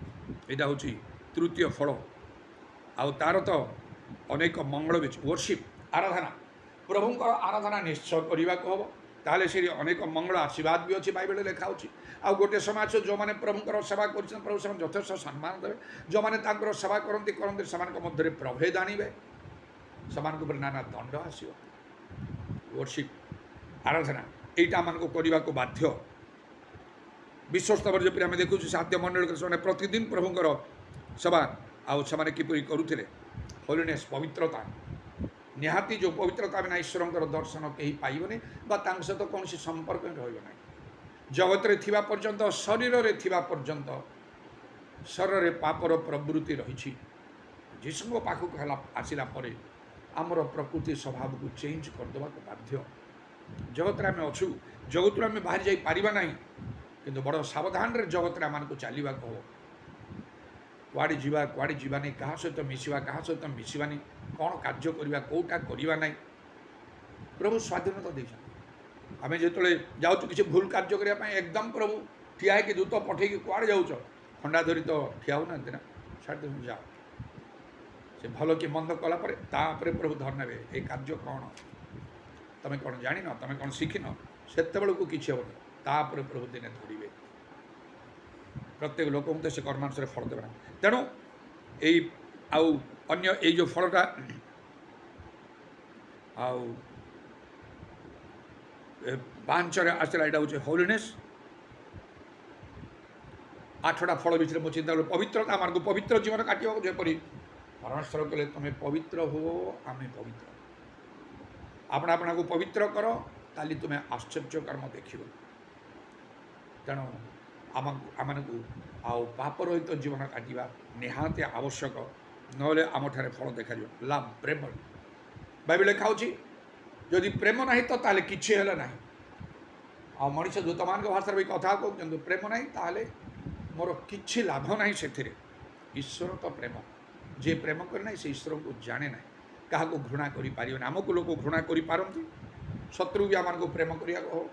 ଏଇଟା ହେଉଛି ତୃତୀୟ ଫଳ। ଆଉ ତା'ର ତ ଅନେକ ମଙ୍ଗଳ ବି ଅଛି। ୱର୍ସିପ୍, ଆରାଧନା, ପ୍ରଭୁଙ୍କର ଆରାଧନା ନିଶ୍ଚୟ କରିବାକୁ ହେବ। ତାହେଲେ ସେଠି ଅନେକ ମଙ୍ଗଳ ଆଶୀର୍ବାଦ ବି ଅଛି, ବାଇବେଲରେ ଲେଖା ହେଉଛି। ଆଉ ଗୋଟିଏ ସମୟ ଅଛି ଯେଉଁମାନେ ପ୍ରଭୁଙ୍କର ସେବା କରିଛନ୍ତି, ପ୍ରଭୁ ସେମାନେ ଯଥେଷ୍ଟ ସମ୍ମାନ ଦେବେ। ଯେଉଁମାନେ ତାଙ୍କର ସେବା କରନ୍ତି ସେମାନଙ୍କ ମଧ୍ୟରେ ପ୍ରଭେଦ ଆଣିବେ, ସେମାନଙ୍କ ଉପରେ ନାନା ଦଣ୍ଡ ଆସିବ। ୱର୍ସିପ୍, ଆରାଧନା, এইটা ଆମମାନଙ୍କୁ କରିବାକୁ ବାଧ୍ୟ। ବିଶ୍ୱସ୍ତରରେ ଯେପରି ଆମେ ଦେଖୁଛୁ ସାଧ୍ୟ ମଣ୍ଡଳୀରେ ସେମାନେ ପ୍ରତିଦିନ ପ୍ରଭୁଙ୍କର ସେବା, ଆଉ ସେମାନେ କିପରି କରୁଥିଲେ। ହୋଲିନେସ୍, ପବିତ୍ରତା, ନିହାତି ଯେଉଁ ପବିତ୍ରତା ବିନା ଈଶ୍ୱରଙ୍କର ଦର୍ଶନ କେହି ପାଇବନି ବା ତାଙ୍କ ସହିତ କୌଣସି ସମ୍ପର୍କ ହିଁ ରହିବ ନାହିଁ। ଜଗତରେ ଥିବା ପର୍ଯ୍ୟନ୍ତ, ଶରୀରରେ ଥିବା ପର୍ଯ୍ୟନ୍ତ ଶରୀରରେ ପାପର ପ୍ରବୃତ୍ତି ରହିଛି। ଯୀଶୁଙ୍କ ପାଖକୁ ଆସିଲା ପରେ ଆମର ପ୍ରକୃତି ସ୍ୱଭାବକୁ ଚେଞ୍ଜ କରିଦେବାକୁ ବାଧ୍ୟ। ଜଗତରେ ଆମେ ଅଛୁ, ଜଗତରୁ ଆମେ ବାହାରି ଯାଇପାରିବା ନାହିଁ, କିନ୍ତୁ ବଡ଼ ସାବଧାନରେ ଜଗତରେ ଆମମାନଙ୍କୁ ଚାଲିବାକୁ ହେବ। କୁଆଡ଼େ ଯିବା, କୁଆଡ଼େ ଯିବାନି, କାହା ସହିତ ମିଶିବା, କାହା ସହିତ ମିଶିବାନି, କ'ଣ କାର୍ଯ୍ୟ କରିବା, କେଉଁଟା କରିବା ନାହିଁ, ପ୍ରଭୁ ସ୍ୱାଧୀନତା ଦେଇଛନ୍ତି। ଆମେ ଯେତେବେଳେ ଯାଉଛୁ କିଛି ଭୁଲ କାର୍ଯ୍ୟ କରିବା ପାଇଁ, ଏକଦମ ପ୍ରଭୁ ଠିଆ ହେଇକି ଦୂତ ପଠେଇକି କୁଆଡ଼େ ଯାଉଛ, ଖଣ୍ଡା ଧରି ତ ଠିଆ ହେଉନାହାନ୍ତି ନା, ଛାଡ଼ି ଯାଅ। ସେ ଭଲ କି ମନ୍ଦ କଲା ପରେ ତାପରେ ପ୍ରଭୁ ଧର ନେବେ, ଏ କାର୍ଯ୍ୟ କ'ଣ, ତମେ କ'ଣ ଜାଣିନ, ତମେ କ'ଣ ଶିଖିନ, ସେତେବେଳକୁ କିଛି ହେବନି। ତାପରେ ପ୍ରଭୁ ଦିନେ ଧରିବେ। ପ୍ରତ୍ୟେକ ଲୋକଙ୍କୁ ତ ସେ କର୍ମାನುସାରେ ଫଳ ଦେବେ ନା। ତେଣୁ ଏଇ ଆଉ ଅନ୍ୟ ଏଇ ଯେଉଁ ଫଳଟା ଆଉ ପାଞ୍ଚରେ ଆସିଲା, ଏଇଟା ହେଉଛି ହୋଲିନେସ୍। 8ଟା ଫଳ ଭିତରେ ମୁଁ ଚିନ୍ତା କଲି ପବିତ୍ରତା, ଆମକୁ ପବିତ୍ର ଜୀବନ କାଟିବାକୁ ଯେପରି ପରମେଶ୍ୱର କହିଲେ ତମେ ପବିତ୍ର ହୁଅ, ଆମେ ପବିତ୍ର। ଆପଣ ଆପଣଙ୍କୁ ପବିତ୍ର କର, କାଲି ତୁମେ ଆଶ୍ଚର୍ଯ୍ୟ କର୍ମ ଦେଖିବ। ତେଣୁ ଆମମାନଙ୍କୁ ଆଉ ପାପରହିତ ଜୀବନ କାଟିବା ନିହାତି ଆବଶ୍ୟକ, ନହେଲେ ଆମଠାରେ ଫଳ ଦେଖାଯିବ। ଲାଭ, ପ୍ରେମ, ବାଇବେଲ ଲେଖା ହେଉଛି ଯଦି ପ୍ରେମ ନାହିଁ ତ ତାହେଲେ କିଛି ହେଲେ ନାହିଁ। ଆଉ ମଣିଷ ଦୂତମାନଙ୍କ ଭାଷାରେ ବି କଥା କହୁଛନ୍ତି, ପ୍ରେମ ନାହିଁ ତାହେଲେ ମୋର କିଛି ଲାଭ ନାହିଁ ସେଥିରେ। ଈଶ୍ୱର ତ ପ୍ରେମ, ଯିଏ ପ୍ରେମ କରେ ନାହିଁ ସେ ଈଶ୍ୱରଙ୍କୁ ଜାଣେ ନାହିଁ, କାହାକୁ ଘୃଣା କରିପାରିବନି। ଆମକୁ ଲୋକ ଘୃଣା କରିପାରନ୍ତି, ଶତ୍ରୁ ବି ଆମମାନଙ୍କୁ ପ୍ରେମ କରିବାକୁ ହବ।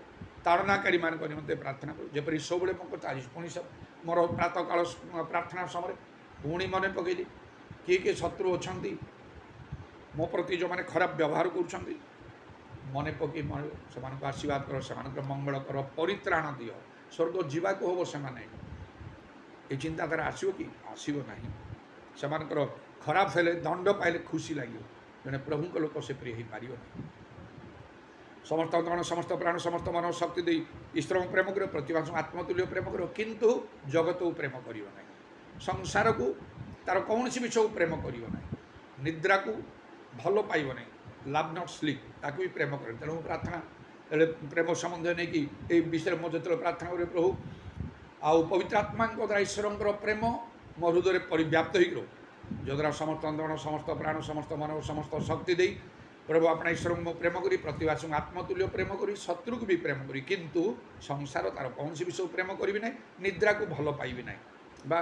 ତାଡ଼ନାକାରୀମାନଙ୍କ ନିମନ୍ତେ ପ୍ରାର୍ଥନା କରୁ, ଯେପରି ସବୁବେଳେ ମୁଁ କଥା। ଆଜି ପୁଣି ମୋର ପ୍ରାତଃକାଳ ପ୍ରାର୍ଥନା ସମୟରେ ପୁଣି ମନେ ପକାଇଲି କିଏ କିଏ ଶତ୍ରୁ ଅଛନ୍ତି ମୋ ପ୍ରତି, ଯେଉଁମାନେ ଖରାପ ବ୍ୟବହାର କରୁଛନ୍ତି, ମନେ ପକାଇ ସେମାନଙ୍କୁ ଆଶୀର୍ବାଦ କର, ସେମାନଙ୍କର ମଙ୍ଗଳ କର, ପରିତ୍ରାଣ ଦିଅ। ସ୍ୱର୍ଗ ଯିବାକୁ ହେବ ସେମାନେ। ଏ ଚିନ୍ତାଧାରା ଆସିବ କି? ଆସିବ ନାହିଁ। ସେମାନଙ୍କର ଖରାପ ହେଲେ, ଦଣ୍ଡ ପାଇଲେ ଖୁସି ଲାଗିବ। ଜଣେ ପ୍ରଭୁଙ୍କ ଲୋକ ସେପରି ହେଇପାରିବ ନାହିଁ। ସମସ୍ତ ଗଣ, ସମସ୍ତ ପ୍ରାଣ, ସମସ୍ତ ମନ ଶକ୍ତି ଦେଇ ଈଶ୍ୱରଙ୍କୁ ପ୍ରେମ କରିବ, ପ୍ରତିଭାସଙ୍କୁ ଆତ୍ମତୁଲ୍ୟ ପ୍ରେମ କରିବ, କିନ୍ତୁ ଜଗତକୁ ପ୍ରେମ କରିବ ନାହିଁ। ସଂସାରକୁ, ତାର କୌଣସି ବିଷୟକୁ ପ୍ରେମ କରିବ ନାହିଁ। ନିଦ୍ରାକୁ ଭଲ ପାଇବ ନାହିଁ, ଲାଭ୍ ନଟ୍ ସ୍ଲିପ୍, ତାକୁ ବି ପ୍ରେମ କରେ। ତେଣୁ ପ୍ରାର୍ଥନା ହେଲେ ପ୍ରେମ ସମ୍ବନ୍ଧ ନେଇକି ଏଇ ବିଷୟରେ ମୁଁ ଯେତେବେଳେ ପ୍ରାର୍ଥନା କରେ, ପ୍ରଭୁ ଆଉ ପବିତ୍ର ଆତ୍ମାଙ୍କ ଦ୍ୱାରା ଈଶ୍ୱରଙ୍କର ପ୍ରେମ ମୋ ହୃଦୟରେ ପରିବ୍ୟାପ୍ତ ହେଇକି ରହୁ, ଯଦ୍ୱାରା ସମସ୍ତ ଅନ୍ତରଣ, ସମସ୍ତ ପ୍ରାଣ, ସମସ୍ତ ମନ, ସମସ୍ତ ଶକ୍ତି ଦେଇ ପ୍ରଭୁ ଆପଣ ଈଶ୍ୱରଙ୍କୁ ମୁଁ ପ୍ରେମ କରି, ପ୍ରତିବାସୀଙ୍କୁ ଆତ୍ମତୁଲ୍ୟ ପ୍ରେମ କରି, ଶତ୍ରୁକୁ ବି ପ୍ରେମ କରି, କିନ୍ତୁ ସଂସାର ତାର କୌଣସି ବିଷୟକୁ ପ୍ରେମ କରିବି ନାହିଁ, ନିଦ୍ରାକୁ ଭଲ ପାଇବି ନାହିଁ, ବା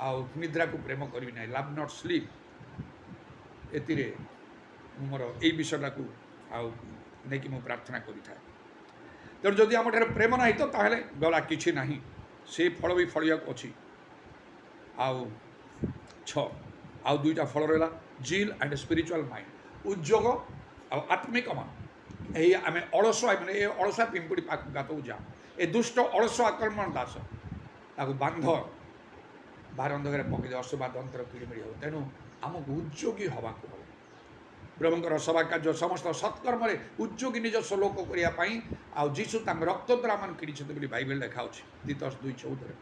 ଆଉ ନିଦ୍ରାକୁ ପ୍ରେମ କରିବି ନାହିଁ, ଲାଭ୍ ନଟ୍ ସ୍ଲିପ୍। ଏଥିରେ ମୁଁ ମୋର ଏଇ ବିଷୟଟାକୁ ଆଉ ନେଇକି ମୁଁ ପ୍ରାର୍ଥନା କରିଥାଏ। ତେଣୁ ଯଦି ଆମଠାରେ ପ୍ରେମ ନାହିଁ ତ ତାହେଲେ ଗଲା, କିଛି ନାହିଁ। ସେ ଫଳ ବି ଫଳିବାକୁ ଅଛି। ଆଉ 6 ଆଉ 2ଟା ଫଳ ରହିଲା, ଜିଲ୍ ଆଣ୍ଡ ସ୍ପିରିଚୁଆଲ୍ ମାଇଣ୍ଡ, ଉଦ୍ଯୋଗ ଆଉ ଆତ୍ମିକ ମାନ। ଏହି ଆମେ ଅଳସୁଆ, ମାନେ ଏ ଅଳସୁଆ ପିମ୍ପୁଡ଼ି ଗାତକୁ ଯାଅ, ଏ ଦୁଷ୍ଟ ଅଳସୁଆ ଆକ୍ରମଣ ଦାସ, ତାକୁ ବାନ୍ଧ, ବାହାର ଅନ୍ଧକାରରେ ପକେଇ ଅଶୁଭାଦ ଅନ୍ତର କିଳିମିଳି ହେବ। ତେଣୁ ଆମକୁ ଉଦ୍ଯୋଗୀ ହେବାକୁ ହେବ। ପ୍ରଭୁଙ୍କର ସଭା କାର୍ଯ୍ୟ ସମସ୍ତ ସତ୍କର୍ମରେ ଉଦ୍ଯୋଗୀ ନିଜସ୍ୱ ଲୋକ କରିବା ପାଇଁ, ଆଉ ଯୀଶୁ ତାଙ୍କ ରକ୍ତ ଦ୍ୱାରା ଆମମାନଙ୍କୁ କିଣିଛନ୍ତି ବୋଲି ବାଇବେଲ ଲେଖା ଅଛି ତିତସ୍ 2:14।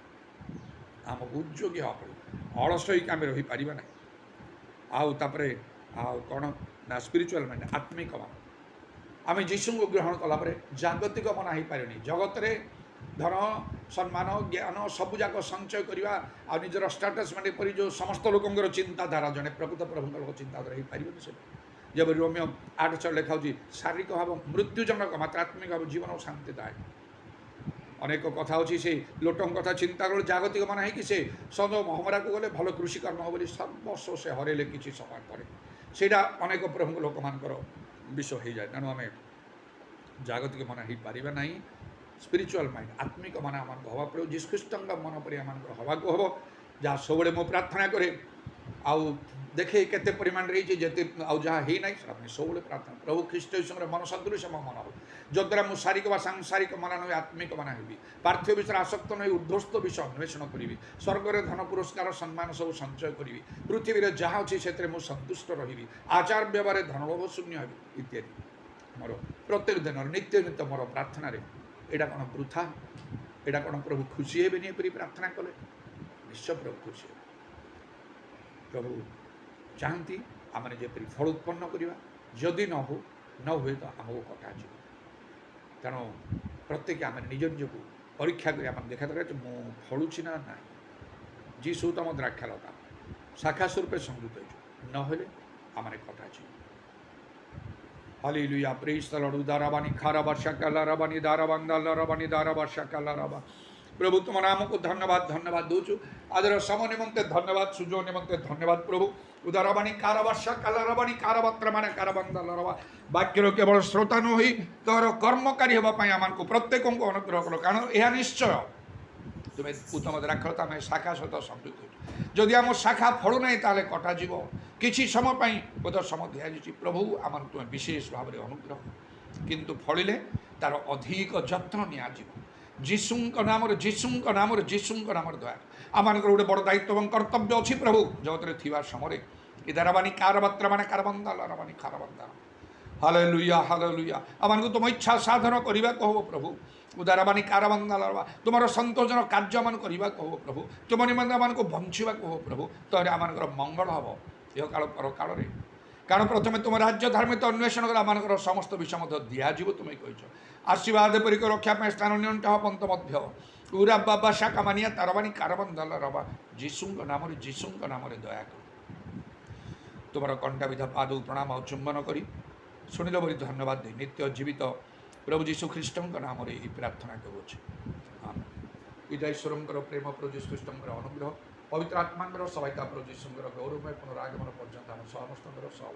ଆମକୁ ଉଦ୍ଯୋଗୀ ହେବା ପଡ଼ିବ, ଅଳସ ହେଇକି ଆମେ ରହିପାରିବା ନାହିଁ। ଆଉ ତାପରେ ଆଉ କ'ଣ ନା ସ୍ପିରିଚୁଆଲ୍ ମାଇଣ୍ଡ, ଆତ୍ମିକ ମାନ। ଆମେ ଯୀଶୁଙ୍କୁ ଗ୍ରହଣ କଲା ପରେ ଜାଗତିକ ମନ ହେଇପାରିବନି। ଜଗତରେ ଧନ ସମ୍ମାନ ଜ୍ଞାନ ସବୁଯାକ ସଞ୍ଚୟ କରିବା ଆଉ ନିଜର ଷ୍ଟାଟସ୍ ମାନେ ପରି ଯେଉଁ ସମସ୍ତ ଲୋକଙ୍କର ଚିନ୍ତାଧାରା ଜଣେ ପ୍ରକୃତ ପ୍ରଭୁଙ୍କର ଚିନ୍ତାଧାରା ହେଇପାରିବନି ସେଟା। ଯେପରି ରୋମିଓ 8:6 ଲେଖା ହେଉଛି ଶାରୀରିକ ଭାବ ମୃତ୍ୟୁଜନକ ମାତ୍ର ଆତ୍ମିକ ଭାବ ଜୀବନ ଶାନ୍ତିଦାୟକ। ଅନେକ କଥା ଅଛି ସେ ଲୋଟଙ୍କ କଥା ଚିନ୍ତା କଲେ ଜାଗତିକ ମନେ ହେଇକି ସେ ସଦ ମହମରାକୁ ଗଲେ ଭଲ କୃଷି କର୍ମ ହେବ ବୋଲି ସର୍ବସ୍ୱ ସେ ହରେଇଲେ କିଛି ସମୟ ପରେ। ସେଇଟା ଅନେକ ପ୍ରଭୁଙ୍କ ଲୋକମାନଙ୍କର ବିଷୟ ହେଇଯାଏ। ତେଣୁ ଆମେ ଜାଗତିକ ମନ ହେଇପାରିବା ନାହିଁ। ସ୍ପିରିଚୁଆଲ ମାଇଣ୍ଡ ଆତ୍ମିକ ମନ ଆମକୁ ହେବା ପ୍ରଭୁ ଯୀଶୁଖ୍ରୀଷ୍ଟଙ୍କ ମନ ପରି ଆମମାନଙ୍କର ହେବାକୁ ହେବ। ଯାହା ସବୁବେଳେ ମୁଁ ପ୍ରାର୍ଥନା କରେ ଆଉ ଦେଖେ କେତେ ପରିମାଣରେ ହେଇଛି ଯେତେ ଆଉ ଯାହା ହେଇନାହିଁ ସେଟା ମୁଁ ସବୁବେଳେ ପ୍ରାର୍ଥନା ପ୍ରଭୁ ଖ୍ରୀଷ୍ଟ ଯୀଶୁଙ୍କର ମନ ସଦୃଶ ମୋ ମନ ହେବ, ଯଦ୍ୱାରା ମୁଁ ଶାରୀରିକ ବା ସାଂସାରିକ ମନ ନୁହେଁ ଆତ୍ମିକ ମନ ହେବି। ପାର୍ଥିବ ବିଷୟରେ ଆସକ୍ତ ନୁହେଁ ଉର୍ଦ୍ଧ୍ୱସ୍ଥ ବିଷୟ ଅନ୍ୱେଷଣ କରିବି। ସ୍ୱର୍ଗରେ ଧନ ପୁରସ୍କାର ସମ୍ମାନ ସବୁ ସଞ୍ଚୟ କରିବି। ପୃଥିବୀରେ ଯାହା ଅଛି ସେଥିରେ ମୁଁ ସନ୍ତୁଷ୍ଟ ରହିବି। ଆଚାର ବ୍ୟବହାରରେ ଧନଲୋଭ ଶୂନ୍ୟ ହେବି ଇତ୍ୟାଦି। ମୋର ପ୍ରତ୍ୟେକ ଦିନର ନିତ୍ୟ ନିତ୍ୟ ମୋର ପ୍ରାର୍ଥନାରେ ଏଇଟା କ'ଣ ବୃଥା? ଏଇଟା କ'ଣ ପ୍ରଭୁ ଖୁସି ହେବେନି ଏପରି ପ୍ରାର୍ଥନା କଲେ? ନିଶ୍ଚୟ ପ୍ରଭୁ ଖୁସି ହେବେ। ପ୍ରଭୁ ଚାହାନ୍ତି ଆମେ ଯେପରି ଫଳ ଉତ୍ପନ୍ନ କରିବା, ଯଦି ନ ହୁଏ ତ ଆମକୁ କଟାଯିବ। ତେଣୁ ପ୍ରତ୍ୟେକ ଆମେ ନିଜ ନିଜକୁ ପରୀକ୍ଷା କରି ଆମେ ଦେଖା ଦରକାର ମୁଁ ଫଳୁଛି ନା ନାହିଁ। ଯିଶୁ ତମ ଦ୍ରାକ୍ଷାଲତା ଶାଖା ସ୍ୱରୂପେ ସଂଯୁକ୍ତ ହେଇଛୁ, ନହେଲେ ଆମେ କଟାଯିବ। ହାଲେଲୁୟା ପ୍ରେଜ ଦ ଲର୍ଡ ଉଦାରବାନି ଖାରାବା শাকালা রাবানি দারাবান্দালা রাবানি দারাবা শাকালা রাবা। প্রভু তুম নামକୁ ধন্যবাদ দেଉଛୁ। ଆଜିର ସମୟ ନିମନ୍ତେ ଧନ୍ୟବାଦ, ସୁଯୋଗ ନିମନ୍ତେ ଧନ୍ୟବାଦ ପ୍ରଭୁ। ଉଦାରବାଣୀ କାରବା শাকালা ରାବାନି କାରବାତ୍ରମାନେ କାରବାନ୍ଦାଲା ରାବା। ବାକ୍ୟର କେବଳ ଶ୍ରୋତା ନ ହୋଇ ତୋର କର୍ମକାରୀ ହେବା ପାଇଁ ଆମମାନଙ୍କୁ ପ୍ରତ୍ୟେକଙ୍କୁ ଅନୁଗ୍ରହ କର, କାରଣ ଏହା ନିଶ୍ଚୟ ତୁମେ ଉତ୍ତମ ଦ୍ରାକ୍ଷଲତା ଆମେ ଶାଖା ସହିତ ସଂଯୁକ୍ତ ହେଉଛୁ। ଯଦି ଆମ ଶାଖା ଫଳୁ ନାହିଁ ତାହେଲେ କଟାଯିବ। କିଛି ସମୟ ପାଇଁ ବୋଧ ସମୟ ଦିଆଯାଇଛି ପ୍ରଭୁ ଆମକୁ ତୁମେ ବିଶେଷ ଭାବରେ ଅନୁଗ୍ରହ, କିନ୍ତୁ ଫଳିଲେ ତାର ଅଧିକ ଯତ୍ନ ନିଆଯିବ। ଯୀଶୁଙ୍କ ନାମରେ ଦୟା ଆମମାନଙ୍କର ଗୋଟେ ବଡ଼ ଦାୟିତ୍ୱ ଏବଂ କର୍ତ୍ତବ୍ୟ ଅଛି ପ୍ରଭୁ ଜଗତରେ ଥିବା ସମୟରେ। ଇଦାରାବାନି କାରବାତ୍ରା ମାନେ କାରବାନ୍ଦାଲା ରାବାନି ଖାରବାନ୍ଦା। Hallelujah hallelujah. ଆମମାନଙ୍କୁ ତୁମ ଇଚ୍ଛା ସାଧନ କରିବାକୁ ହେବ ପ୍ରଭୁ। ଉଦାରବାଣୀ କାରବାନ୍ଦାଲା ରାବା ତୁମର ସନ୍ତୋଷଜନକ କାର୍ଯ୍ୟ ଆମକୁ କରିବାକୁ ହେବ ପ୍ରଭୁ। ତୁମ ନିମନ୍ତେ ଆମମାନଙ୍କୁ ବଞ୍ଚିବାକୁ ହେବ ପ୍ରଭୁ। ତାହେଲେ ଆମମାନଙ୍କର ମଙ୍ଗଳ ହେବ ଇହକାଳ ପରକାଳରେ। କାରଣ ପ୍ରଥମେ ତୁମ ରାଜ୍ୟ ଧାର୍ମିକ ଅନ୍ୱେଷଣ କଲେ ଆମମାନଙ୍କର ସମସ୍ତ ବିଷୟ ମଧ୍ୟ ଦିଆଯିବ ତୁମେ କହିଛ। ଆଶୀର୍ବାଦ ପରିକ ରକ୍ଷା ପାଇଁ ସ୍ଥାନ ନିଅଣ୍ଟ ପନ୍ତ ମଧ୍ୟ ଉରା ବାବା ଶାଖା ମାନିଆ ତାରବାଣୀ କାରବାନ୍ଦାଲା ରାବା। ଯୀଶୁଙ୍କ ନାମରେ ଦୟା କର। ତୁମର କଣ୍ଟାବିଧା ପାଦକୁ ପ୍ରଣାମ ଆଉ ଚୁମ୍ବନ କରି ଶୁଣିଲ ବୋଲି ଧନ୍ୟବାଦ ଦେଇ ନିତ୍ୟ ଜୀବିତ ପ୍ରଭୁ ଯୀଶୁ ଖ୍ରୀଷ୍ଟଙ୍କ ନାମରେ ଏହି ପ୍ରାର୍ଥନା କରୁଅଛି। ପିତା ଈଶ୍ୱରଙ୍କର ପ୍ରେମ ପ୍ରଭୁ ଯୀଶୁ ଖ୍ରୀଷ୍ଟଙ୍କର ଅନୁଗ୍ରହ ପବିତ୍ର ଆତ୍ମାଙ୍କର ସହାୟତା ପ୍ରଭୁ ଯୀଶୁଙ୍କର ଗୌରବମୟ ପୁନରାଗମନ ପର୍ଯ୍ୟନ୍ତ ଆମ ସମସ୍ତଙ୍କର ସହ